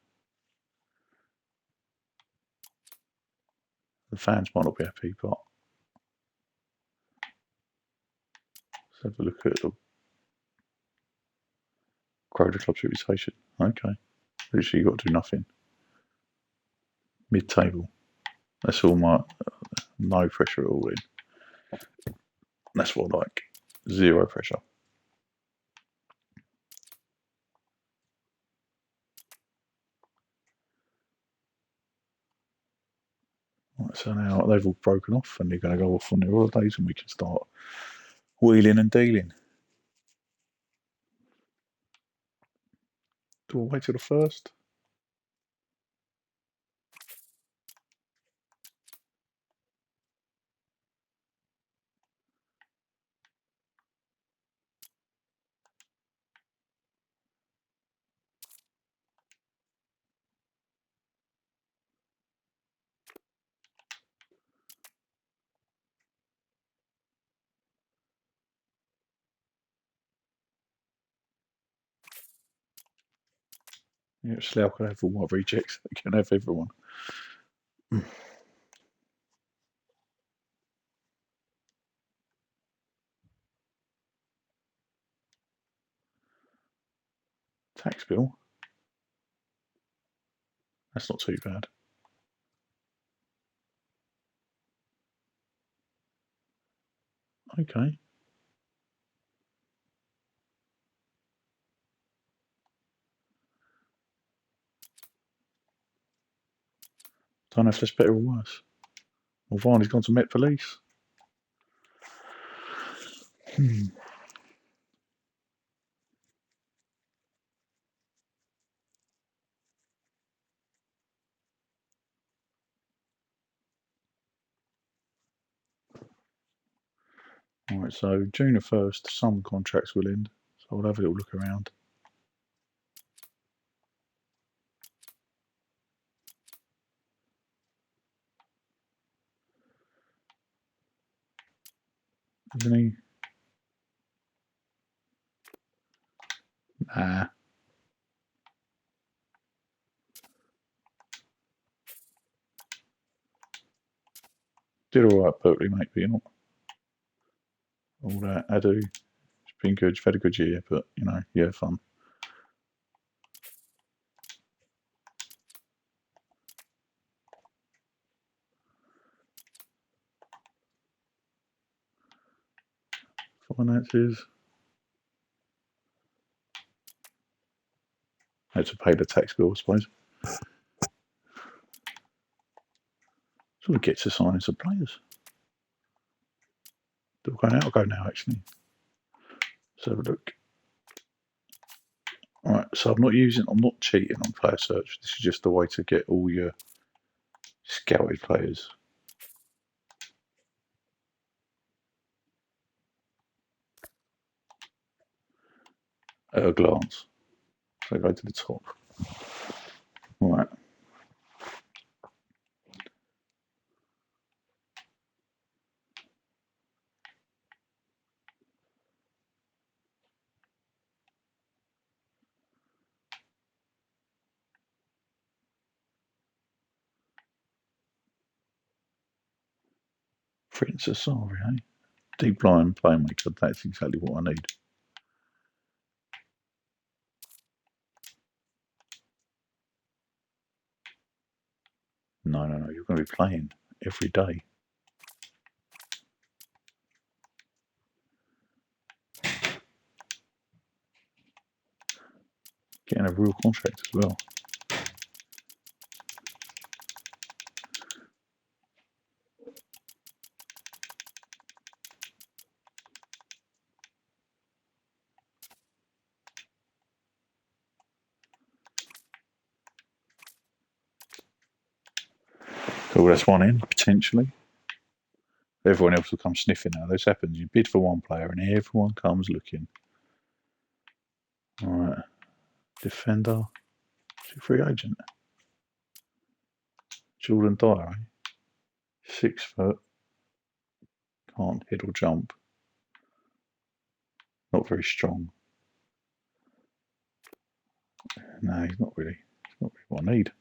The fans might not be happy, but let's have a look at the Croydon Club's reputation. Okay, literally you got to do nothing. Mid-table. That's all my no pressure at all in. That's what I like. Zero pressure. Right, so now they've all broken off and they're going to go off on their holidays and we can start wheeling and dealing. Do I wait till the first? Yeah, Slough can have all my rejects. They can have everyone. Tax bill. That's not too bad. Okay. Don't know if that's better or worse. Well, Varney's gone to Met Police. Alright, so June the 1st, some contracts will end. So I'll have a little look around. Isn't he? Nah. Did alright, Berkeley, mate, but you're not all that. I do. It's been good. You've had a good year, but, you know, yeah, fun. Finances. Had to pay the tax bill, I suppose. Sort of gets us signing some players. They're going out. I'll go now, actually. Let's have a look. Alright, so I'm not cheating on player search. This is just the way to get all your scouted players. At a glance. So go to the top. Alright. Prince Asari, eh? Deep line playmaker, that's exactly what I need. No, you're going to be playing every day. Getting a real contract as well. Cool, that's one in, potentially. Everyone else will come sniffing now. This happens. You bid for one player and everyone comes looking. Alright. Defender. Free agent. Jordan Dyer, eh? 6 foot. Can't hit or jump. Not very strong. No, he's not really. He's not really what I need.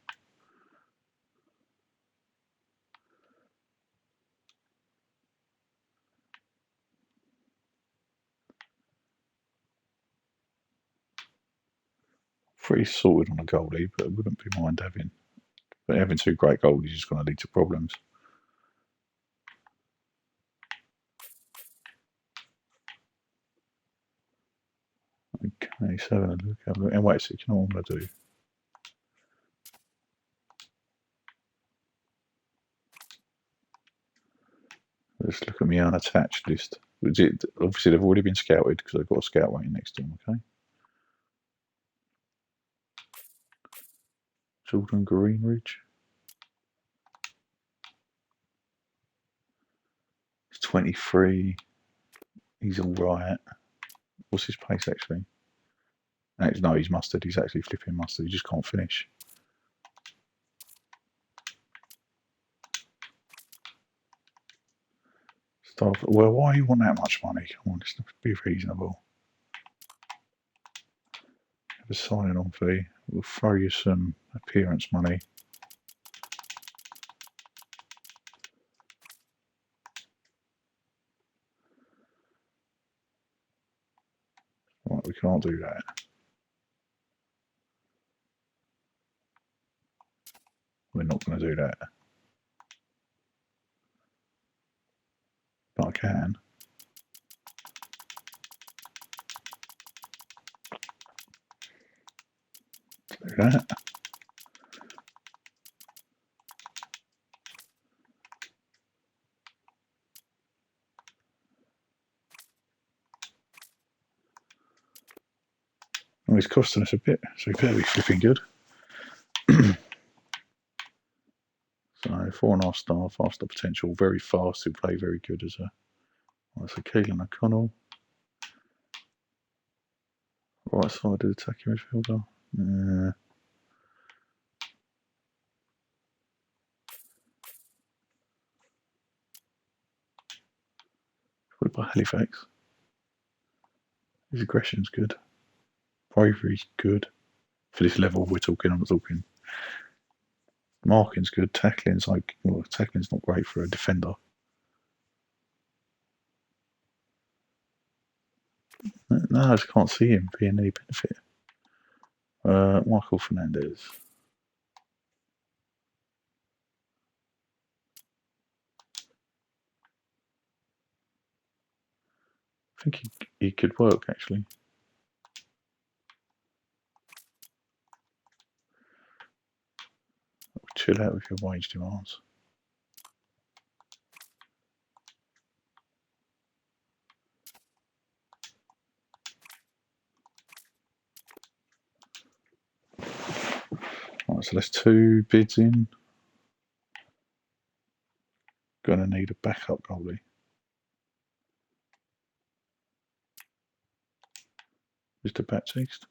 Pretty sorted on a goalie, but I wouldn't be mind having. But having 2 great goalies is going to lead to problems. Okay, so having a look. And wait a second, you know what I'm going to do? Let's look at my unattached list. Obviously, they've already been scouted because I've got a scout waiting next to them, okay? Jordan Greenridge. He's 23. He's all right. What's his pace, actually? No, he's mustard. He's actually flipping mustard. He just can't finish. Well, why do you want that much money? Come on, let's be reasonable. Have a signing on fee. We'll throw you some appearance money. Right, we can't do that. We're not going to do that. But I can. Do that. Oh, he's costing us a bit, so he better be flipping good. So 4.5 star, faster potential, very fast, he'll play very good as a. That's a Keelan O'Connell. Right sided attacking midfielder. What about Halifax? His aggression's good. Bravery's good. For this level we're talking, I'm not talking. Marking's good. Tackling's tackling's not great for a defender. No, I just can't see him being any benefit. Michael Fernandez. think he could work actually. Chill out with your wage demands. Right, so that's 2 bids in. Gonna need a backup goalie. Mr. Baptiste.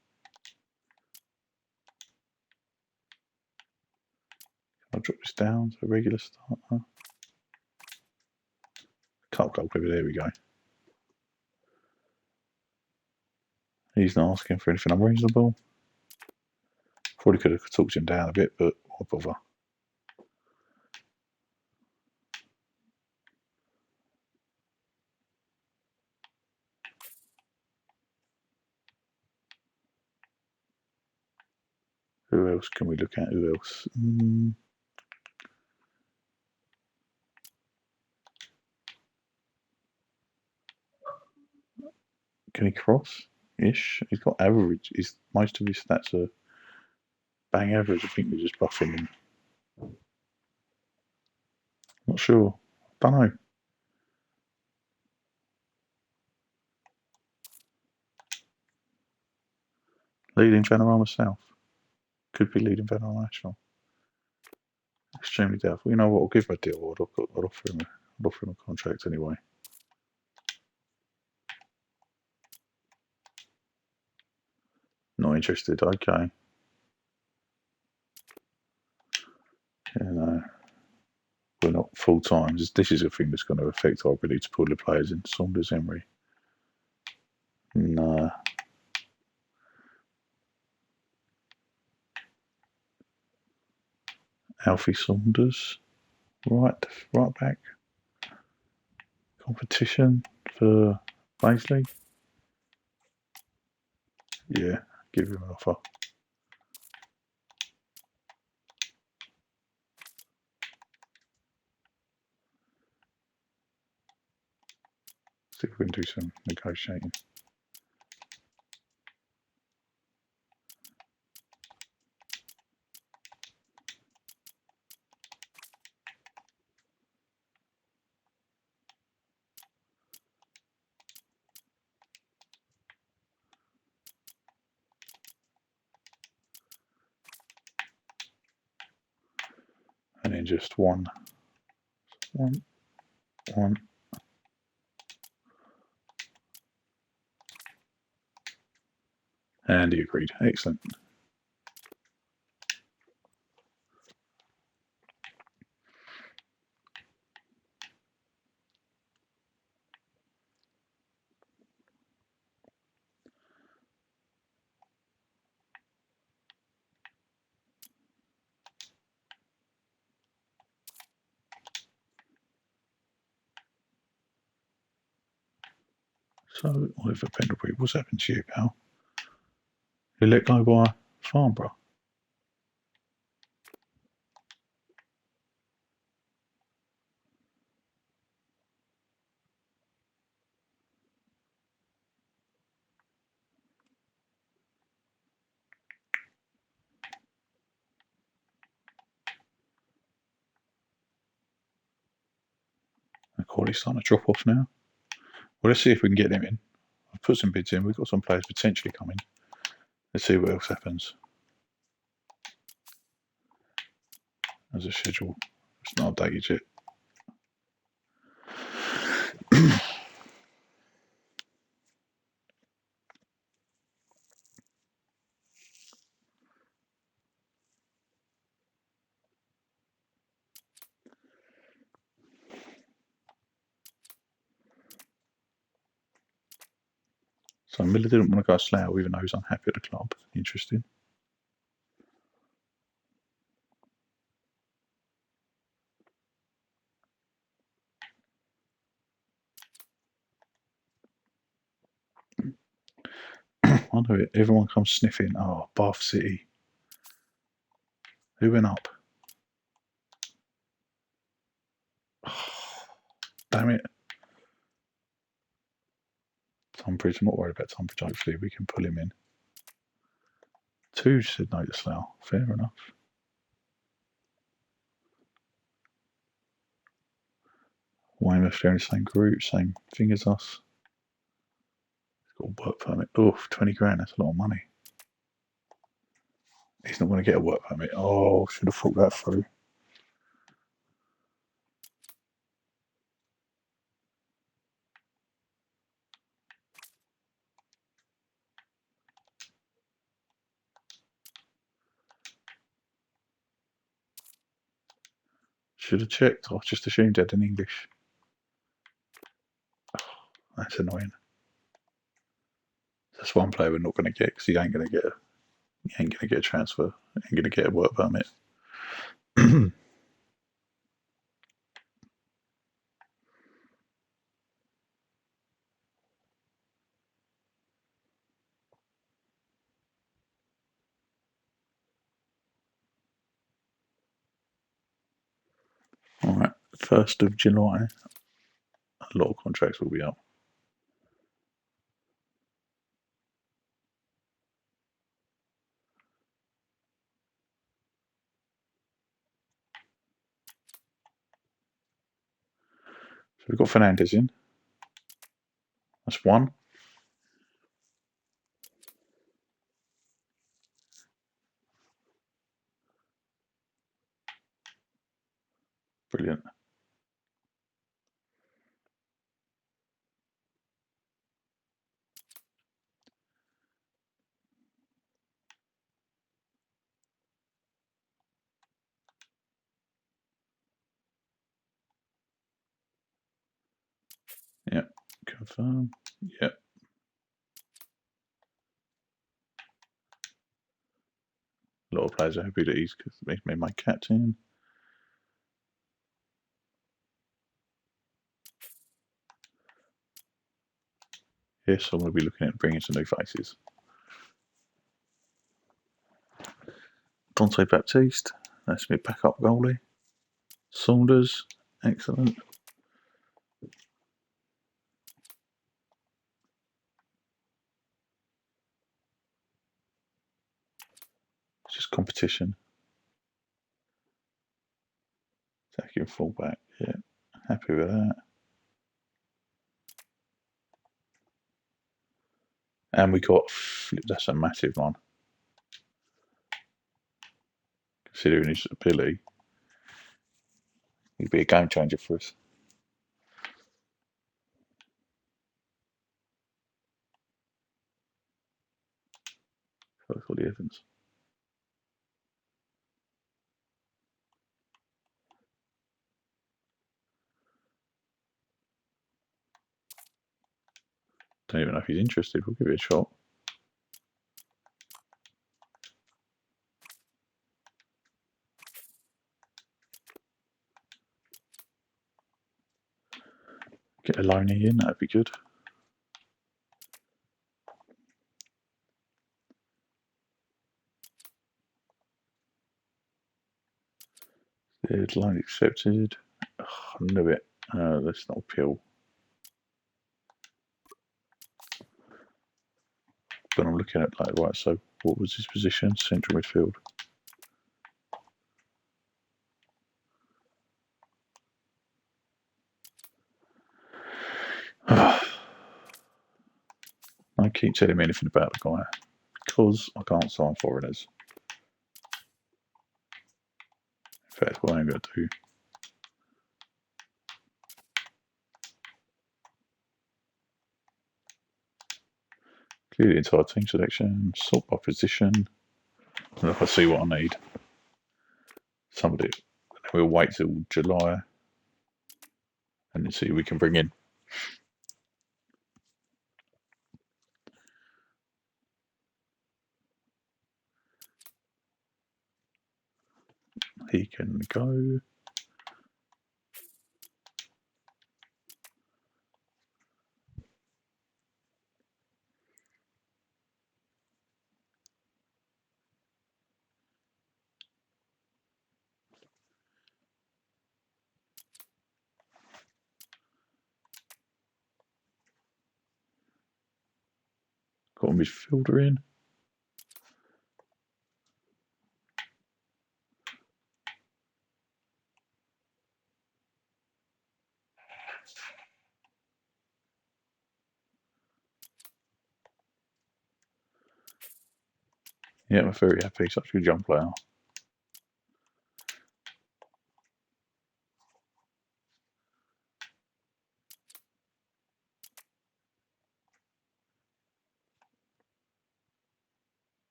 I'll drop this down to a regular starter. Cup goalkeeper, there we go. He's not asking for anything unreasonable. Probably could have talked him down a bit, but why bother? Who else can we look at? Who else? Can he cross? Ish. He's got average. Most of his stats are bang average. I think we're just buffing him. Not sure. Don't know. Leading Vanarama South. Could be leading Vanarama National. Extremely doubtful. You know what? I'll give him a deal. I'll offer him a contract anyway. Not interested. Okay. You know, we're not full time. This is a thing that's going to affect our ability to pull the players in. Saunders, Emery. No. Alfie Saunders. Right back. Competition for Paisley. Yeah, give him an offer. See if we can do some negotiating. And then just one. And he agreed. Excellent. So, Oliver Pendlebury, what's happened to you, pal? You let go by Farnborough. The quality's starting to drop off now. Well, let's see if we can get them in. I've put some bids in. We've got some players potentially coming. Let's see what else happens. As a schedule, it's not updated yet. So Miller didn't want to go Slough, even though he's unhappy at the club. Interesting. I know it. Everyone comes sniffing. Oh, Bath City. Who went up? Oh, damn it. Tunbridge, I'm not worried about Tunbridge. Hopefully we can pull him in. 2 said no to Slough. Fair enough. Weymouth, they're in the same group, same thing as us. He's got a work permit. Oh, 20 grand, that's a lot of money. He's not going to get a work permit. Oh, should have thought that through. Should have checked. I just assumed he had an English. Oh, that's annoying. That's one player we're not going to get because he ain't going to get a transfer. He ain't going to get a work permit. All right, 1st of July, a lot of contracts will be up. So we've got Fernandez in. That's 1. Brilliant. Yep. Confirm. Yep. A lot of players are happy that he's made my captain. Yes, I'm going to be looking at bringing some new faces. Dante Baptiste, that's my backup goalie. Saunders, excellent. It's just competition. Attacking fullback, yeah, happy with that. And we got, that's a massive one. Considering his ability, he'd be a game changer for us. For the Evans. Don't even know if he's interested. We'll give it a shot. Get a loanee in, that'd be good. Loan accepted. Oh, I knew it. Let's not appeal. But I'm looking at like, right, so what was his position? Central midfield. I keep telling me anything about the guy because I can't sign foreigners. In fact, what I'm going to do. Clear the entire team selection, sort by position, and if I see what I need, somebody, we'll wait till July and then see who we can bring in. He can go. Got a midfielder in. Yeah, I'm very happy. Such a good young player.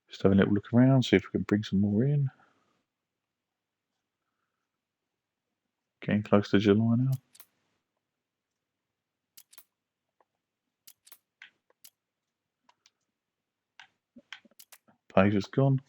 Just having a little look around, see if we can bring some more in. Getting close to July now. Page has gone.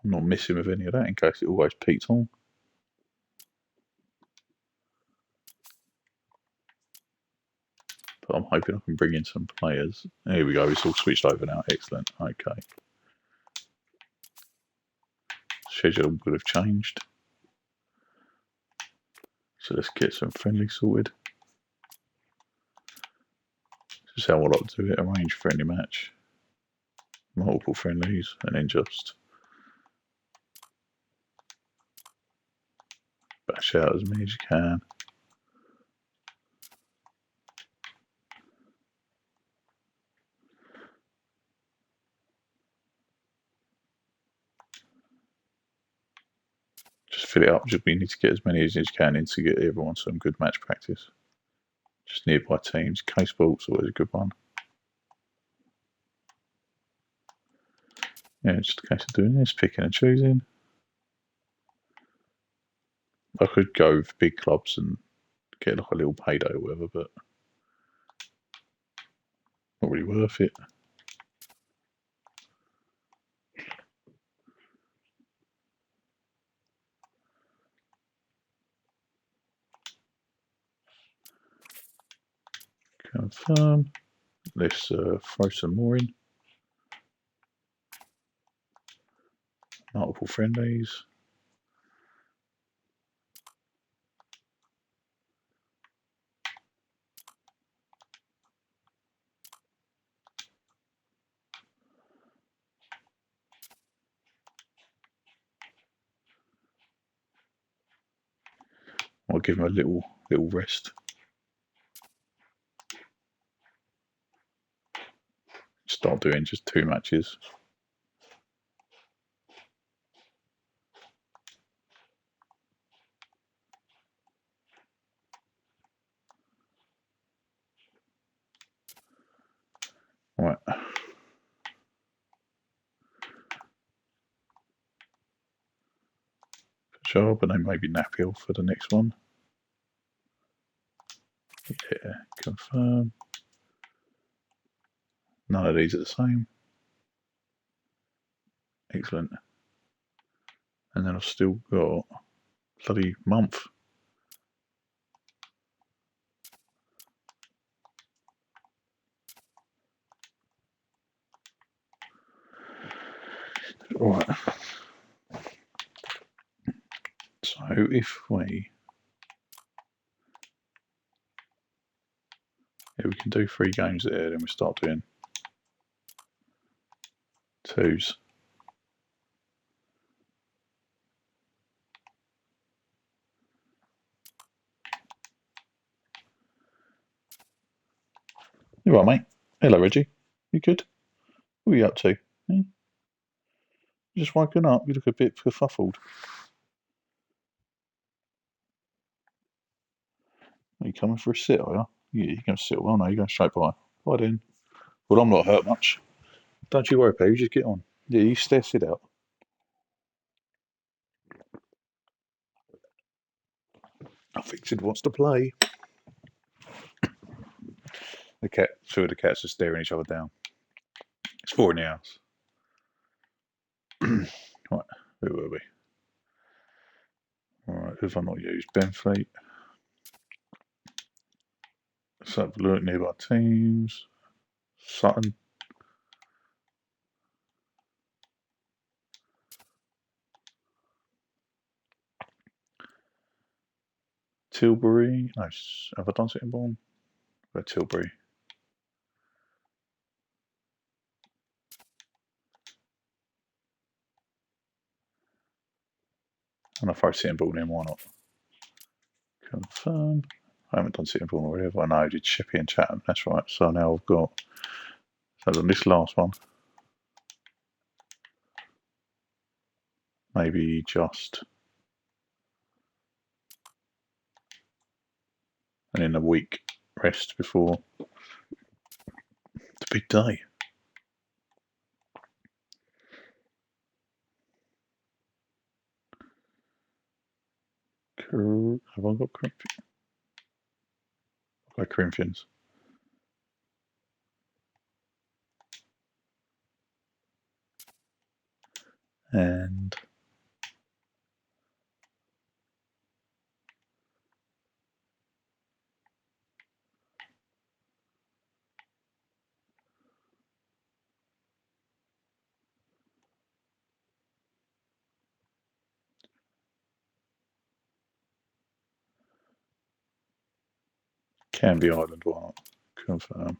I'm not missing with any of that in case it always peaks on. But I'm hoping I can bring in some players. Here we go, it's all switched over now. Excellent. Okay. Schedule would have changed. So let's get some friendly sorted. This is how I like to do it. Arrange friendly match. Multiple friendlies and then just bash out as many as you can. Just fill it up. Just we need to get as many as you can in to get everyone some good match practice. Just nearby teams. K-Sport's always a good one. Yeah, it's just a case of doing this, picking and choosing. I could go with big clubs and get like a little payday or whatever, but not really worth it. Confirm. Let's throw some more in. Multiple friendlies. I'll give him a little rest. Start doing just 2 matches. Right. Sure, but then maybe Napier for the next one. Yeah, confirm. None of these are the same. Excellent. And then I've still got bloody month. Right. So if we we can do 3 games there, then we start doing 2s. You right, mate? Hello, Reggie. You good? What are you up to? You just woken up? You look a bit kerfuffled. Are you coming for a sit, are you? Yeah, you're going to sit. Well, no, you're going straight by. Bye then. Well, I'm not hurt much. Don't you worry, Pete. You just get on. Yeah, you stare it out. I think Sid wants to play. The cat, 2 of the cats are staring each other down. Or in the house. Right, where were we? Alright, who have I not used? Benfleet. Let's have a look, nearby teams. Sutton. Tilbury. No, have I done Sittingbourne? Where Tilbury? And I throw Sittingbourne in, why not? Confirm. I haven't done Sittingbourne already, have I? No, I did Shippey and Chatham, that's right. So now I've got, so on this last one, maybe just, and in a week rest before the big day. Have I got Corinthians? I've got Corinthians. And Canby Island, why not? Confirm.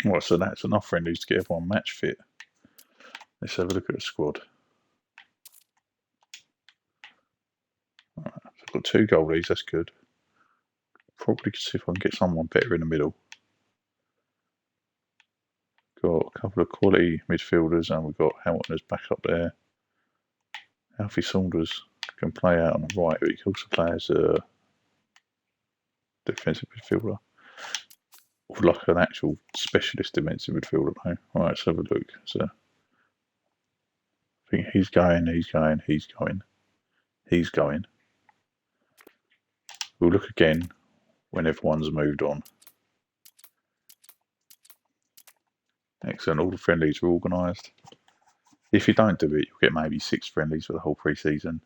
Right, so that's enough friendlies to get everyone match fit. Let's have a look at the squad. Right, so I've got 2 goalies, that's good. Probably see if I can get someone better in the middle. Got a couple of quality midfielders, and we've got Hamilton as back up there. Alfie Saunders can play out on the right, but he can also play as a defensive midfielder. Or like an actual specialist defensive midfielder, though. Right, let's have a look. So I think he's going. We'll look again when everyone's moved on. Excellent, all the friendlies are organised. If you don't do it, you'll get maybe 6 friendlies for the whole pre-season.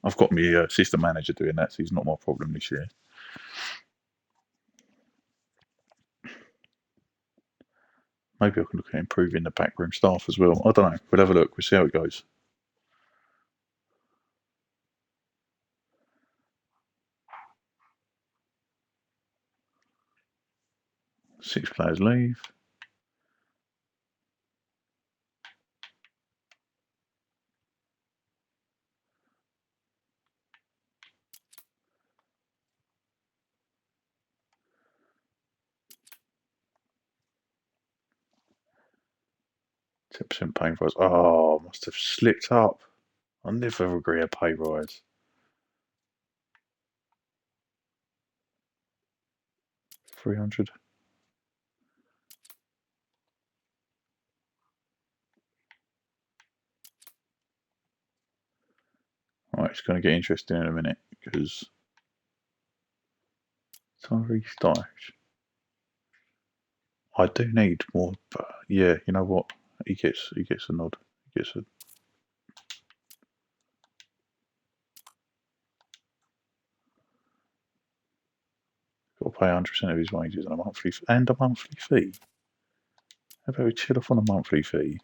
I've got my assistant manager doing that, so he's not my problem this year. Maybe I can look at improving the backroom staff as well. I don't know. We'll have a look. We'll see how it goes. Six players leave. %, pay rise. Oh, must have slipped up. I'll never agree a pay rise. 300. Right, it's going to get interesting in a minute because Tyrese Dyche. I do need more, but yeah, you know what? He gets a nod. He gets a. Got to pay 100% of his wages and a monthly fee. How about we chill off on a monthly fee?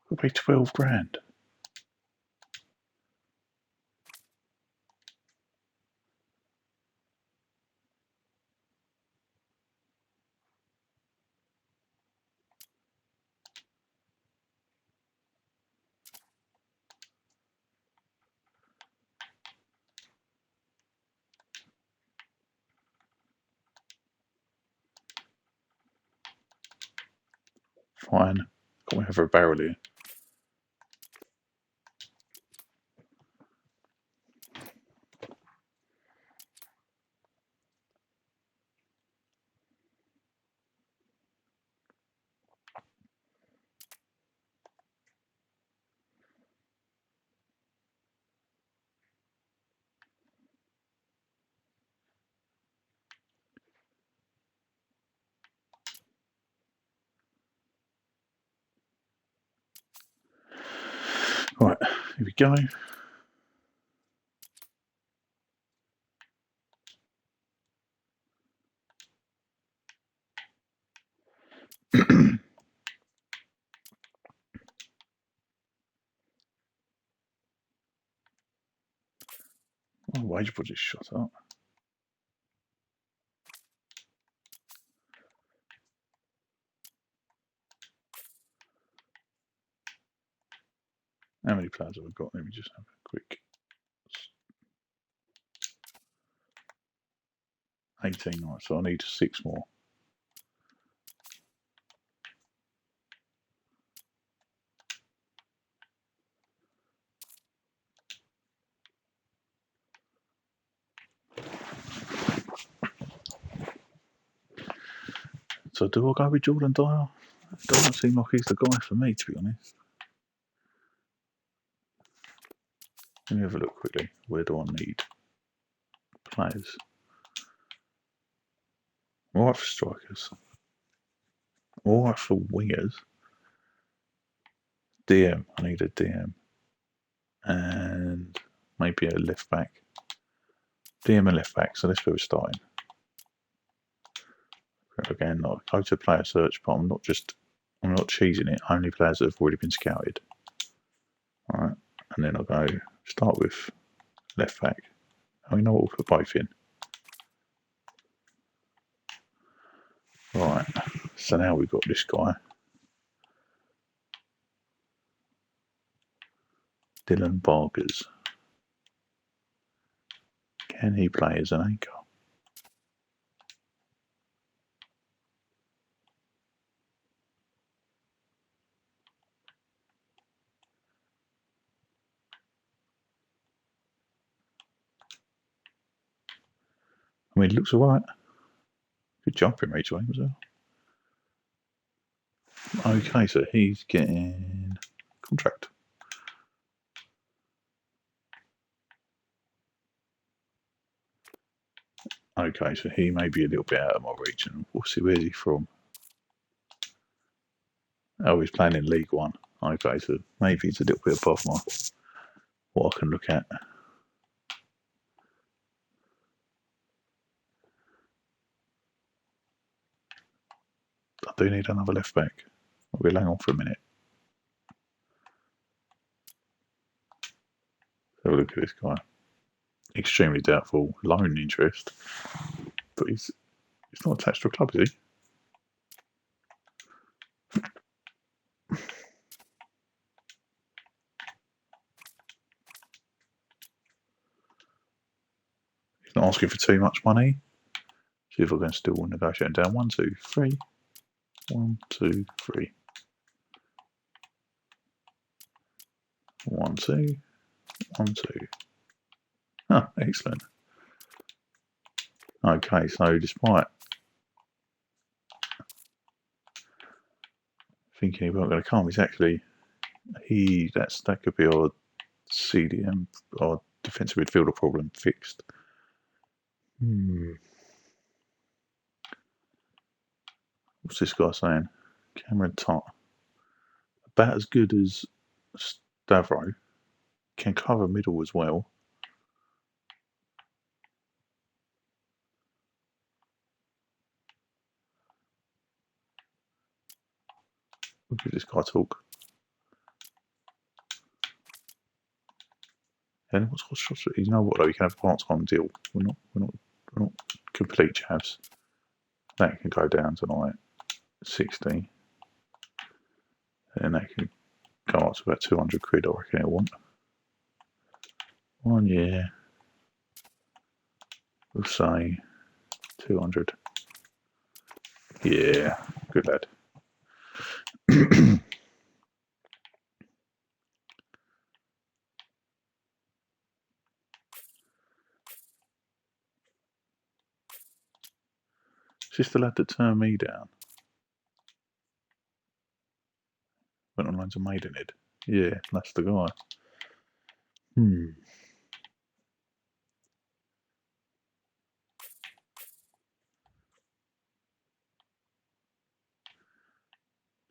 Could be 12 grand. Fine. Got me over a barrel here. Here we go. Oh, wage budget shut up. How many players have I got? Let me just have a quick. 18, right, so I need 6 more. So do I go with Jordan Dyer? It doesn't seem like he's the guy for me, to be honest. Let me have a look quickly. Where do I need players? All right for strikers. All right for wingers. DM. I need a DM. And maybe a left back. DM and left back. So that's where we're starting. Again, I go to player search, but I'm not cheesing it. Only players that have already been scouted. All right. And then I'll go start with left back. And we know what we'll put both in. Right. So now we've got this guy. Dylan Bargers. Can he play as an anchor? I mean, it looks alright. Good jumping range for him as well. Okay, so he's getting contract. Okay, so he may be a little bit out of my region. We'll see, where's he from? Oh, he's playing in League One. Okay, so maybe he's a little bit above what I can look at. I do need another left back. We'll hang on for a minute. Have a look at this guy. Extremely doubtful loan interest, but he's not attached to a club, is he? He's not asking for too much money. See if I can still negotiate down. 1, 2, 3. 1, 2, 3. 1, 2. 1, 2. Oh, excellent. Okay, so despite thinking he wasn't going to come, he's actually that could be our CDM, our defensive midfielder problem fixed. What's this guy saying? Cameron Tot. About as good as Stavro. Can cover middle as well. We'll give this guy a talk. And what's you know what though? You can have a part-time deal. We're not complete chavs. That can go down to like 60, and that can go up to about 200 quid. I reckon I want 1 year. We'll say 200. Yeah, good lad. Is this the lad that turned me down? Went on loan to Maidenhead. Yeah, that's the guy.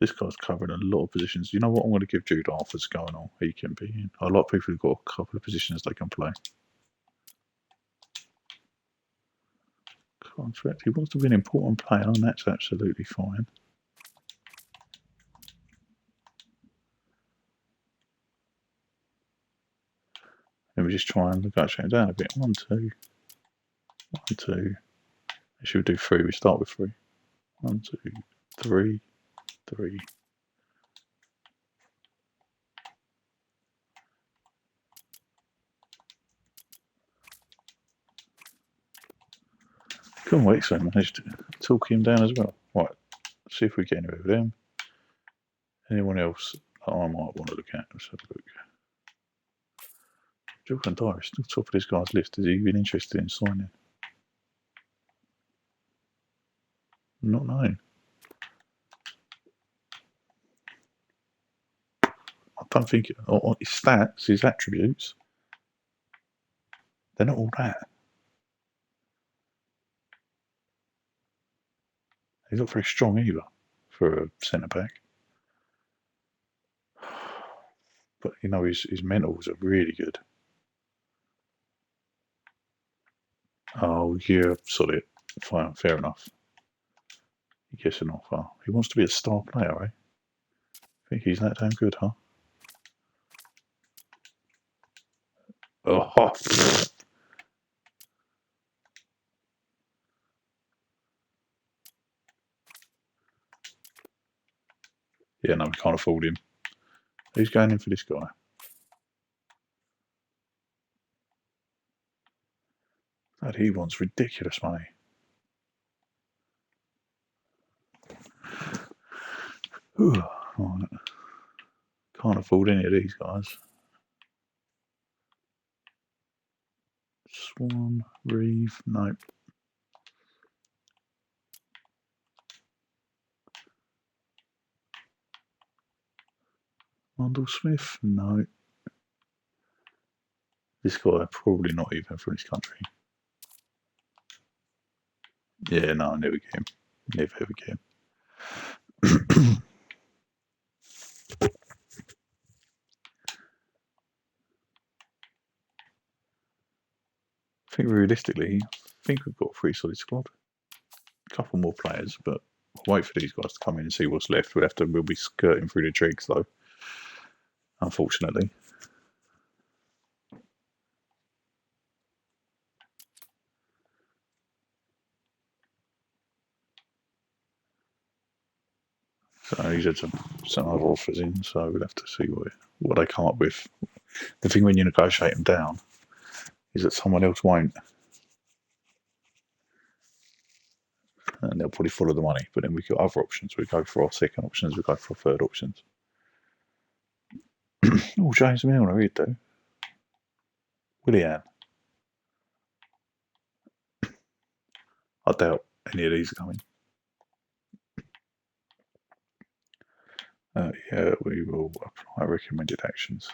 This guy's covering a lot of positions. You know what? I'm going to give Jude Arthur's going on. He can be in. I like people who've got a couple of positions they can play. Contract. He wants to be an important player, and that's absolutely fine. Let me just try and negotiate down a bit. 1, 2, 1, 2. Should we do 3? We start with 3. 1, 2, 3, 3. Couldn't wait so managed to talk him down as well. Right, see if we get anywhere with them. Anyone else that I might want to look at? Let's have a look. Jordan Dyer is still top of this guy's list. Is he even interested in signing? Not known. I don't think his stats, his attributes, they're not all that. He's not very strong either for a centre back. But you know his mentals are really good. Oh yeah, solid. Fine, fair enough. He gets an offer. He wants to be a star player, eh? Think he's that damn good, huh? Oh, yeah, no, we can't afford him. Who's going in for this guy? God, he wants ridiculous money. Ooh, right. Can't afford any of these guys. Swan, Reeve, nope. Mundle Smith, no. This guy probably not even from this country. Yeah, no, I never get him. Never ever get him. I think realistically, I think we've got a pretty solid squad. A couple more players, but we'll wait for these guys to come in and see what's left. We'll be skirting through the dregs though, unfortunately. So he's had some other offers in, so we'll have to see what they come up with. The thing when you negotiate them down is that someone else won't, and they'll probably follow the money. But then we've got other options. We go for our second options. We go for our third options. Oh, James Milner, he'd do. Willian. I doubt any of these are coming. Yeah, we will apply recommended actions.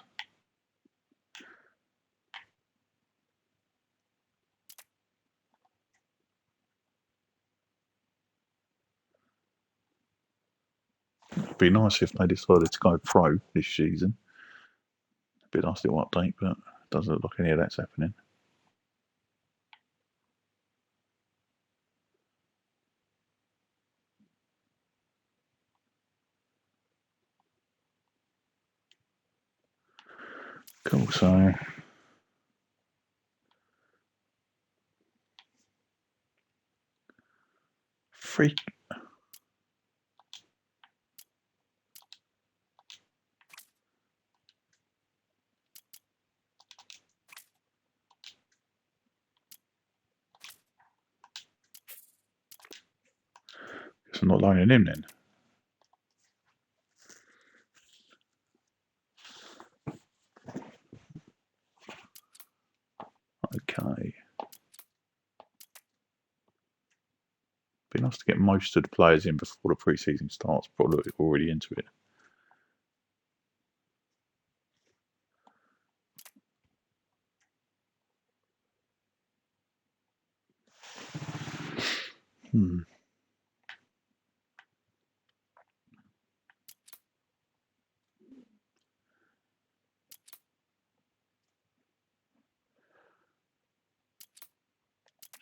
It'd be nice if they decided to go pro this season. It'd be a nice little update, but it doesn't look like any of that's happening. Cool, so free. Guess I'm not loaning him then. Okay. Be nice to get most of the players in before the pre-season starts. Probably already into it.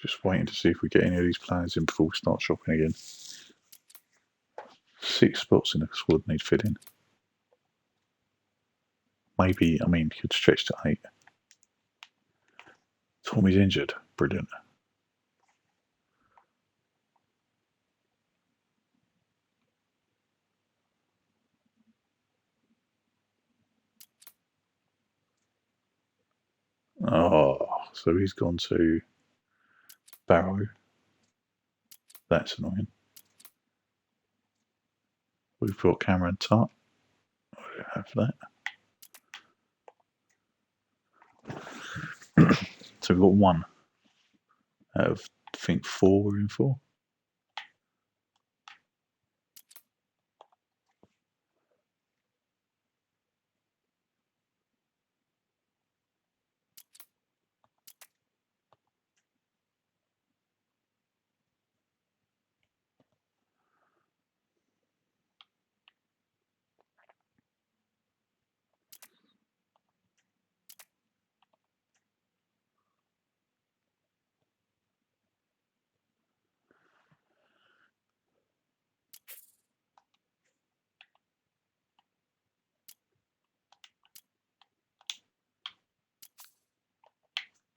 Just waiting to see if we get any of these players in before we start shopping again. 6 spots in the squad need filling. Maybe, I mean, could stretch to 8. Tommy's injured. Brilliant. Oh, so he's gone to Barrow. That's annoying. We've got Cameron Tutt. I don't have that. So we've got 1 out of, I think, 4 we're in for.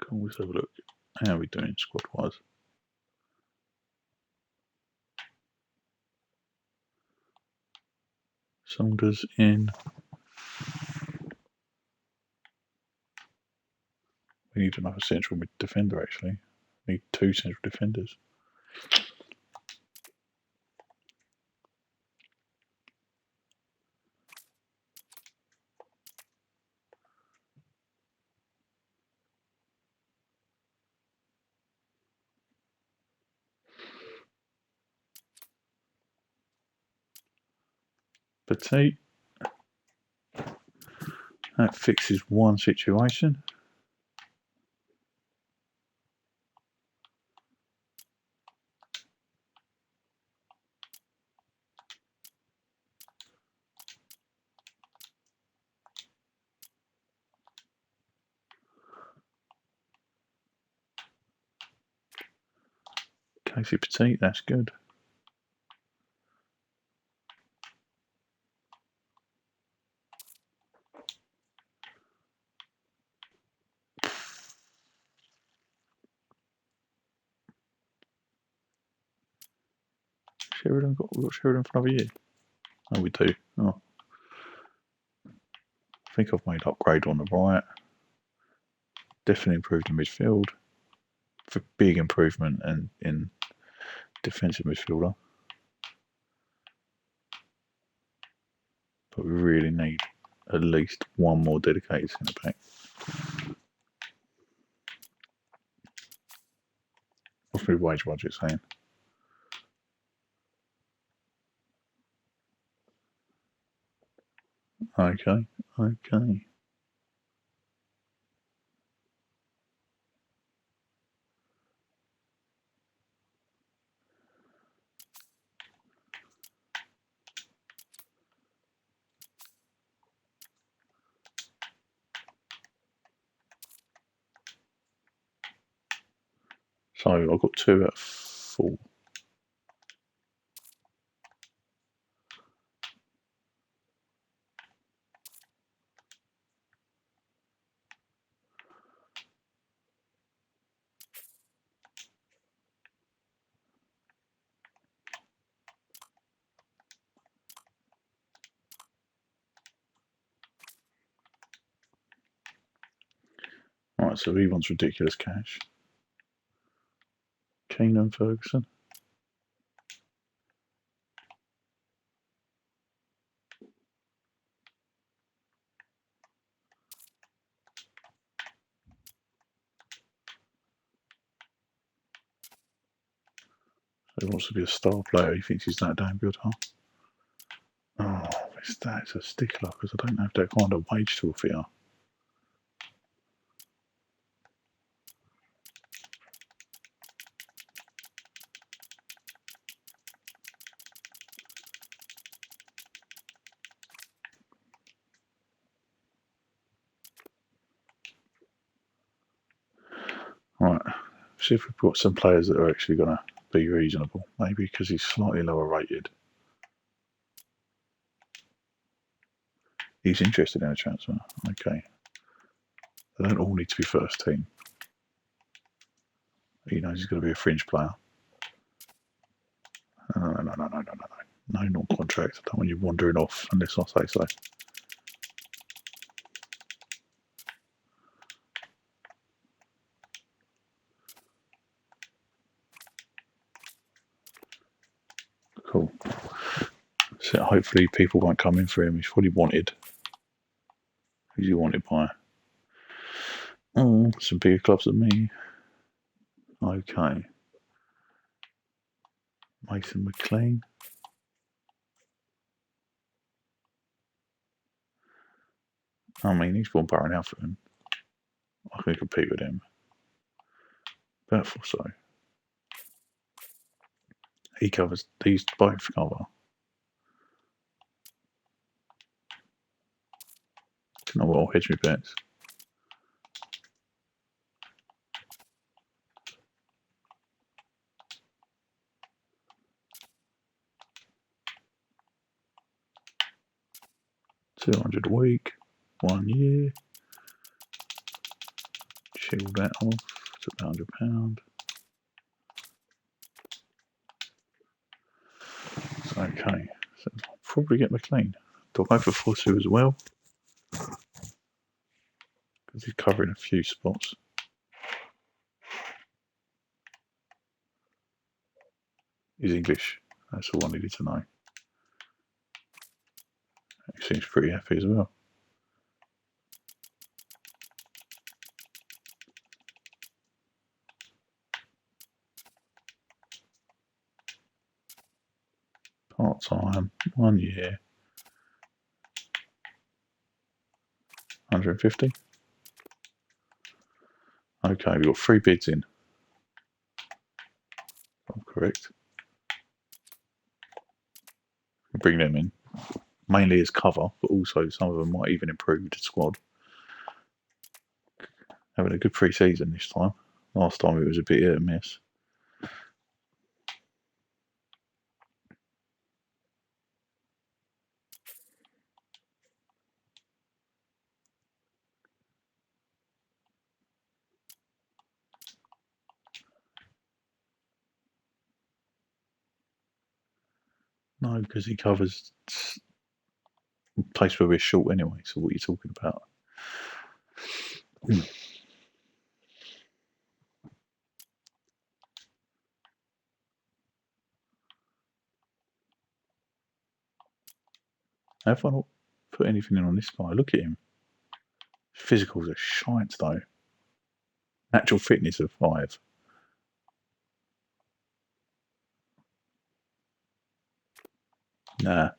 Cool, let's have a look. How are we doing squad-wise? Saunders in. We need another central mid defender, actually. We need 2 central defenders. Petit. That fixes one situation. Casey Petit, that's good. Sheridan we've got Sheridan for another year. Oh, we do. Oh. I think I've made upgrade on the right. Definitely improved in midfield. For big improvement in defensive midfielder. But we really need at least 1 more dedicated centre back. What's my wage budget saying? Okay. So I've got 2 out of 4. Right, so he wants ridiculous cash. Keenan Ferguson. So he wants to be a star player. He thinks he's that damn good, huh? Oh, that's a stickler because I don't have that kind of wage to offer. Right, see if we've got some players that are actually going to be reasonable. Maybe because he's slightly lower rated. He's interested in a transfer. Okay. They don't all need to be first team. He knows he's going to be a fringe player. No. No, not contract. I don't want you wandering off unless I say so. Cool. So hopefully people won't come in for him. He's fully wanted. Who's he wanted by? Oh, some bigger clubs than me. Okay. Mason McLean. I mean, he's one Barron Alfred. I can compete with him. Therefore, so. He covers, these both cover. No, well, hedge me bets. £200 a week, 1 year. Chill that off. It's £100. Okay, so I'll probably get McLean. Do I go for Fosu as well? Because he's covering a few spots. He's English. That's all I needed to know. He seems pretty happy as well. Part-time, 1 year. 150. Okay, we've got 3 bids in. I'm correct. Bring them in. Mainly as cover, but also some of them might even improve the squad. Having a good pre-season this time. Last time it was a bit hit and miss. No, because he covers a place where we're short anyway, so what are you talking about? Have I not put anything in on this guy? Look at him. Physicals are shite though. Natural fitness of 5. Nah.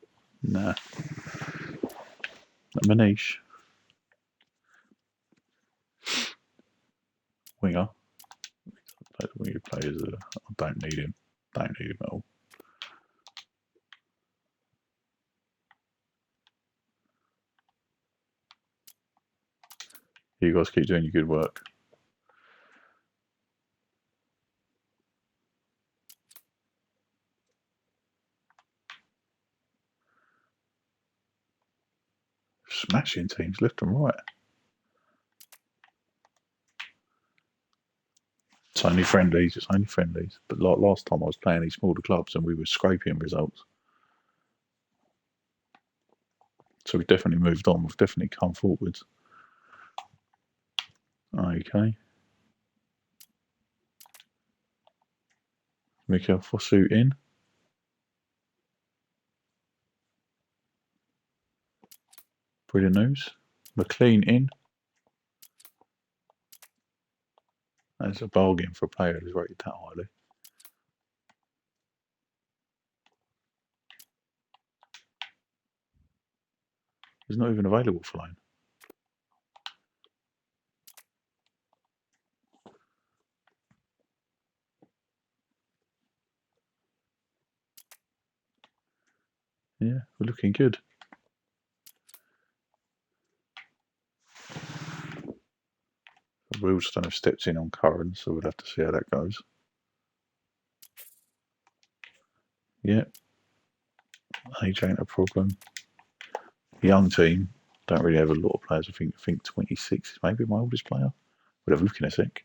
Manish. Winger. Winger players. I don't need him. Don't need him at all. You guys keep doing your good work. Smashing teams left and right. It's only friendlies. But like last time I was playing these smaller clubs and we were scraping results. So we've definitely moved on. We've definitely come forwards. Okay. Mikhail Fosu in. Brilliant news. McLean in. That's a bargain for a player who's rated that highly. He's not even available for loan. Yeah, we're looking good. Wilston have stepped in on Curran, so we'll have to see how that goes. Yeah, age ain't a problem. Young team, don't really have a lot of players. I think 26 is maybe my oldest player. We'll have a look in a sec.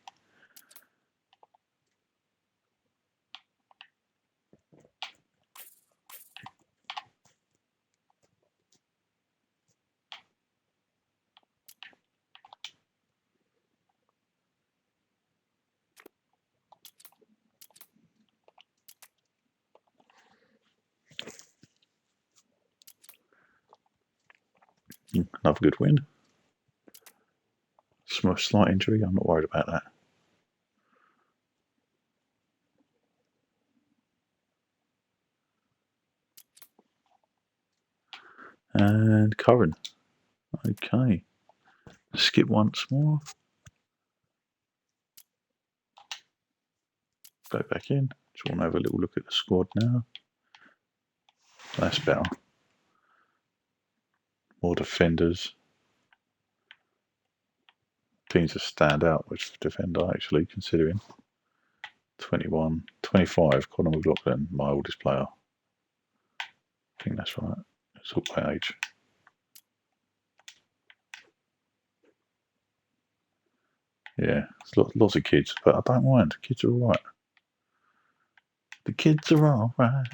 Another good win. Slight injury, I'm not worried about that. And Curran. Okay. Skip once more. Go back in. Just want to have a little look at the squad now. That's better. More defenders. Teams to stand out with defender, actually, considering. 21, 25, Conor McLaughlin, my oldest player. I think that's right. It's all by age. Yeah, there's lots of kids, but I don't mind. The kids are alright. The kids are alright.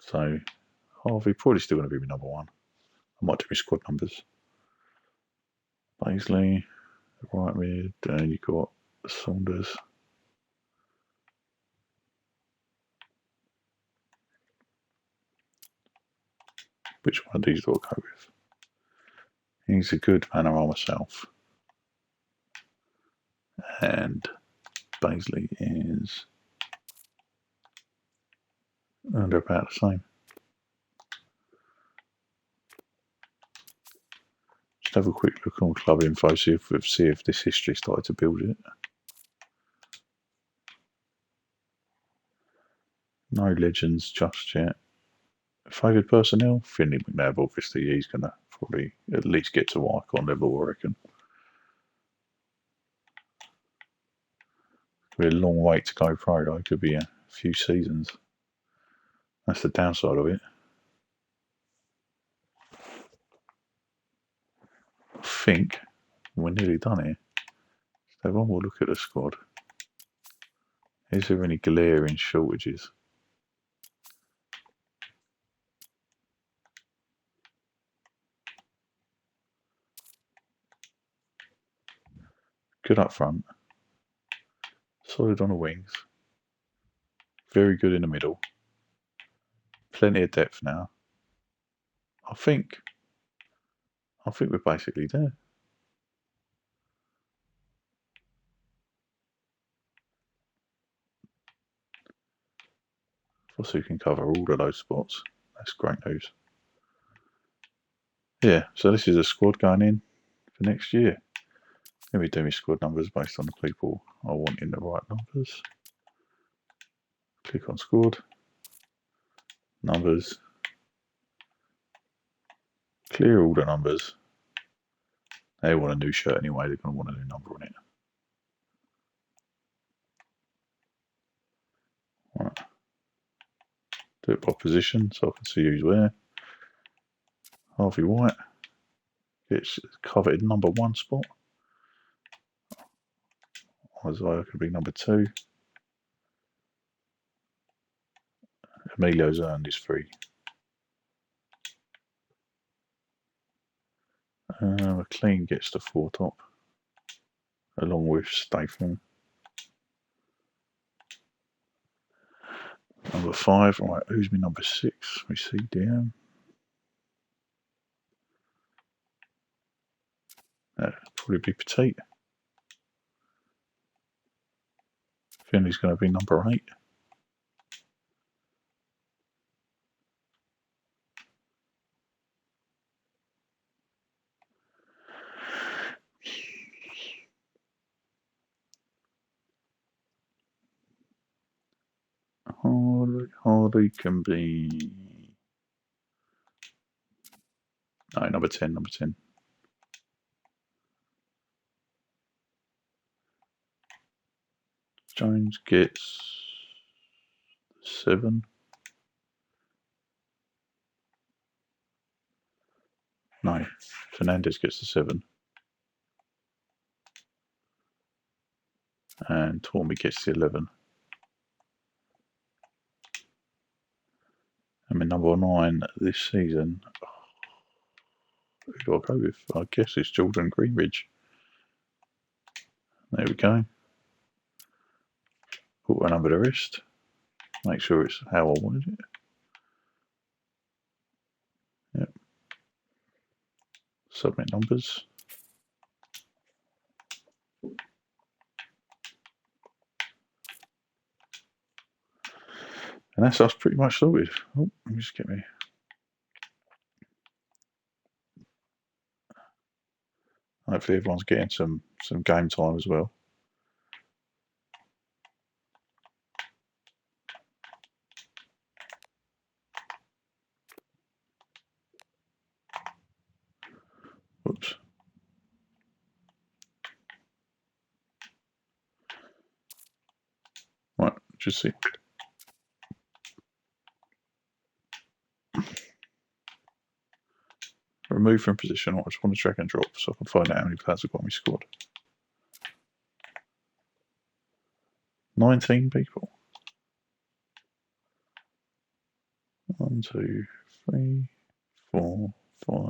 So, Harvey probably still going to be my number one. I might do my squad numbers. Paisley, right mid, and you've got Saunders. Which one of these do I go with? He's a good panorama self. And Paisley is under about the same. Just have a quick look on club info, see if this history started to build it. No legends just yet. Favoured personnel? Finley McNabb, obviously, he's going to probably at least get to icon level, I reckon. Could be a long wait to go pro, though. It could be a few seasons. That's the downside of it. I think we're nearly done here. Let's have one more look at the squad. Is there any glaring shortages? Good up front. Solid on the wings. Very good in the middle. Plenty of depth now. I think we're basically there. Fosu can cover all of those spots. That's great news. Yeah, so this is a squad going in for next year. Let me do my squad numbers based on the people I want in the right numbers. Click on squad. Numbers. Clear all the numbers. They want a new shirt anyway, they're going to want a new number on it. Right. Do it by position so I can see who's where. Harvey White gets coveted number one spot. Isaiah could be number two. Emilio's earned his three. McLean gets the four top, along with Statham. Number five, right, who's my number six? We see DM. Probably be Petite. Finley's going to be number 8. Hardy can be... No, number 10, number 10. Jones gets 7. No, Fernandez gets the 7. And Tormey gets the 11. And my number 9 this season, who do I go with? I guess it's Jordan Greenridge. There we go. Put one under the wrist. Make sure it's how I wanted it. Yep. Submit numbers. And that's us pretty much sorted. Oh, let me just get me. Hopefully everyone's getting some game time as well. Whoops. Right, just see. Remove from position. I just want to drag and drop so I can find out how many players have got me squad. 19 people. 1, 2, 3, 4, 5,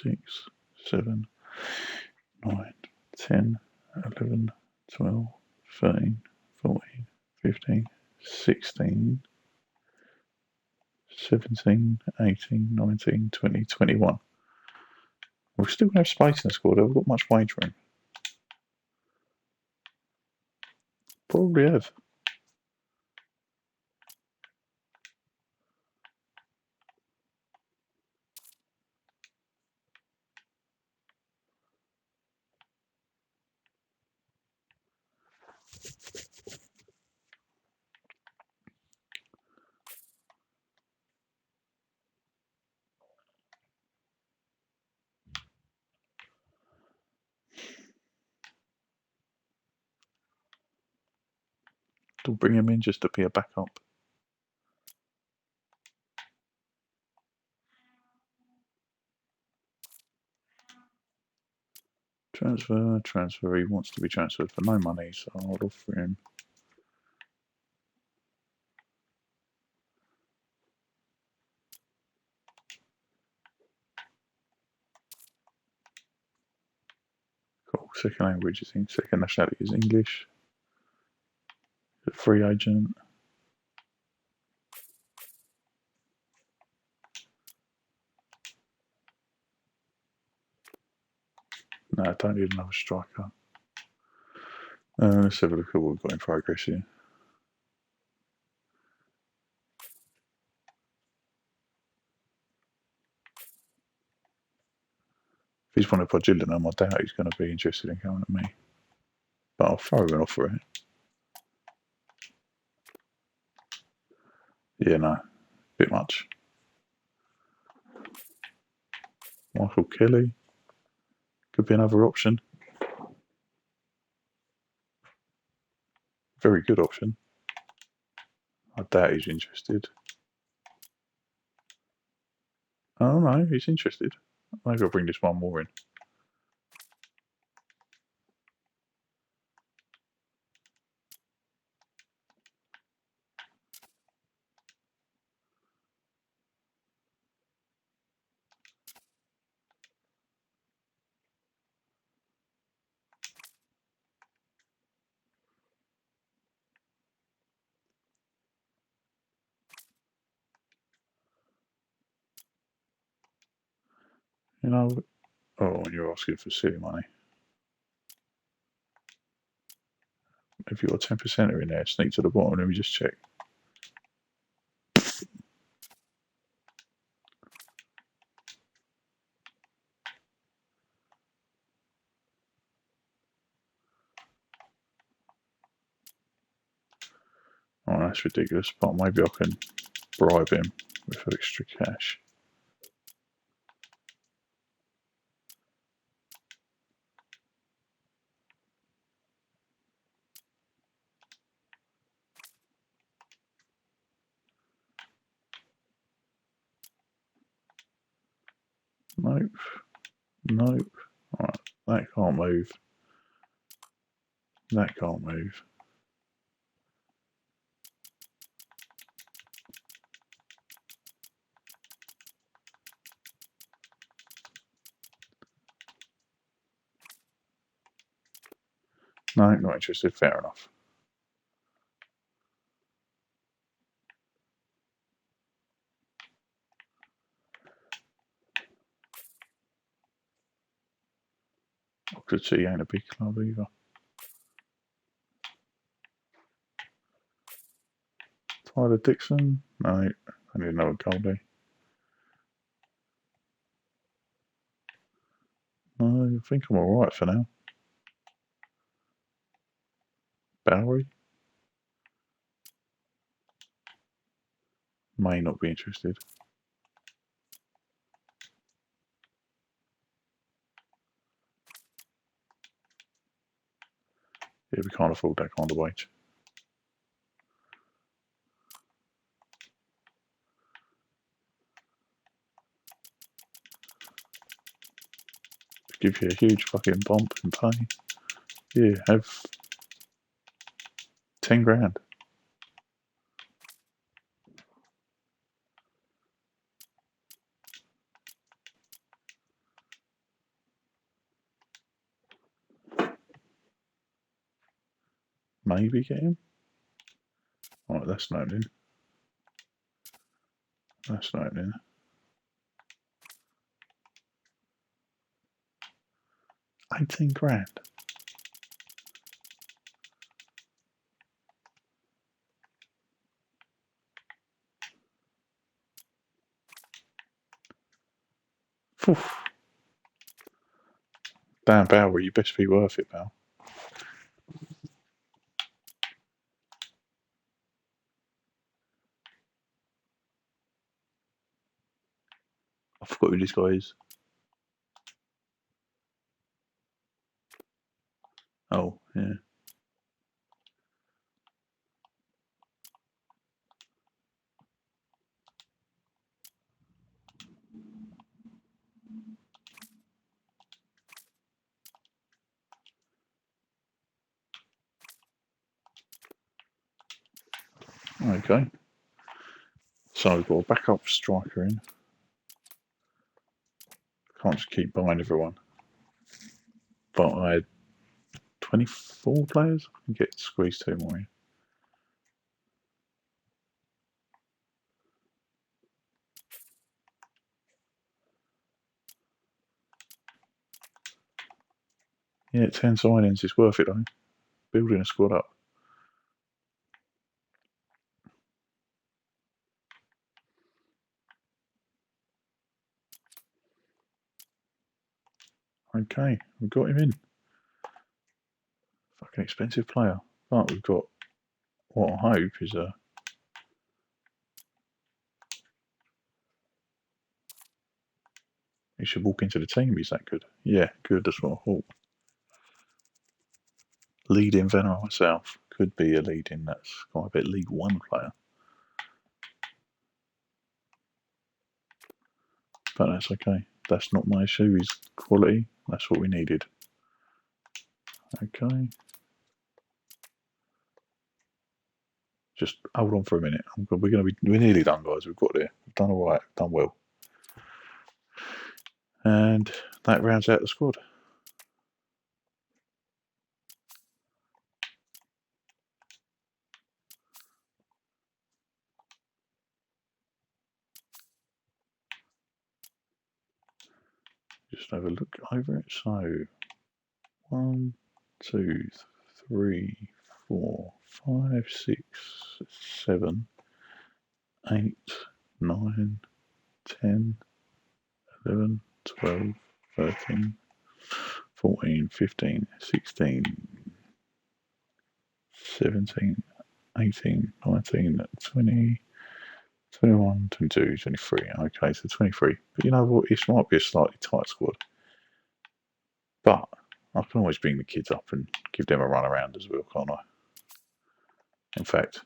6, 7, 9, 10, 11, 12, 13, 14, 15, 16, 17, 18, 19, 20, 21. We still have space in the squad. Have we got much wage room? Probably have. To bring him in just to be a backup. Transfer. He wants to be transferred for no money, so I'll offer him. Cool. Second language is English. Second nationality is English. Free agent. No, I don't need another striker. Let's have a look at what we've got in progress here. If he's one of Gillingham, I doubt he's going to be interested in coming at me. But I'll throw an offer at it. Yeah, no. Bit much. Michael Kelly. Could be another option. Very good option. I doubt he's interested. Oh no, he's interested. Maybe I'll bring this one more in. You know, oh, you're asking for silly money. If you've got 10% in there, sneak to the bottom, let me just check. Oh, that's ridiculous, but maybe I can bribe him with extra cash. Nope. Nope. Right, that can't move. That can't move. No, not interested. Fair enough. Oxford City ain't a big club either. Tyler Dixon? No, I didn't know what Goldie. No, I think I'm alright for now. Bowery? May not be interested. Yeah, we can't afford that kind of wage. Give you a huge fucking bump in pay. Yeah, have 10 grand. Maybe get him. Right, that's not in. That's not in. 18 grand. Oof. Damn, Bowery, you best be worth it, pal. I forgot who this guy is. Oh, yeah. Okay. So we've got a backup striker in. Can't just keep buying everyone. But I had 24 players. I can get squeezed 2 more in. Yeah, 10 signings is worth it though. Building a squad up. Okay, we've got him in. Fucking expensive player. But we've got what I hope is a. He should walk into the team. He's that good. Yeah, good. That's what I thought. Leading Venera myself could be a leading. That's quite a bit League One player. But that's okay. That's not my issue. He's quality. That's what we needed. Okay. Just hold on for a minute. We're nearly done, guys. We've got there. We've done all right. Done well. And that rounds out the squad. Just have a look over it. So 1, 2, 3, 4, 5, 6, 7, 8, 9, 10, 11, 12, 13, 14, 15, 16, 17, 18, 19, 20, 21, 22, 23. Okay, so 23. But you know what? This might be a slightly tight squad. But I can always bring the kids up and give them a run around as well, can't I? In fact,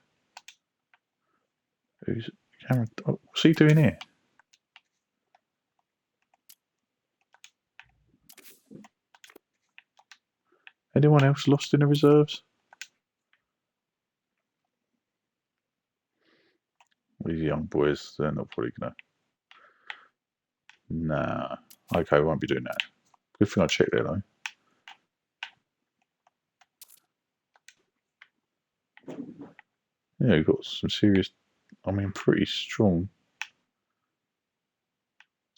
what's he doing here? Anyone else lost in the reserves? These young boys, they're not probably gonna. Nah. Okay, won't be doing that. Good thing I checked there though. Yeah, we've got some serious, I mean, pretty strong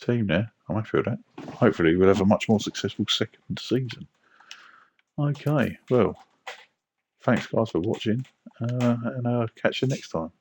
team there. I'm happy with that. Hopefully, we'll have a much more successful second season. Okay, well, thanks guys for watching, and I'll catch you next time.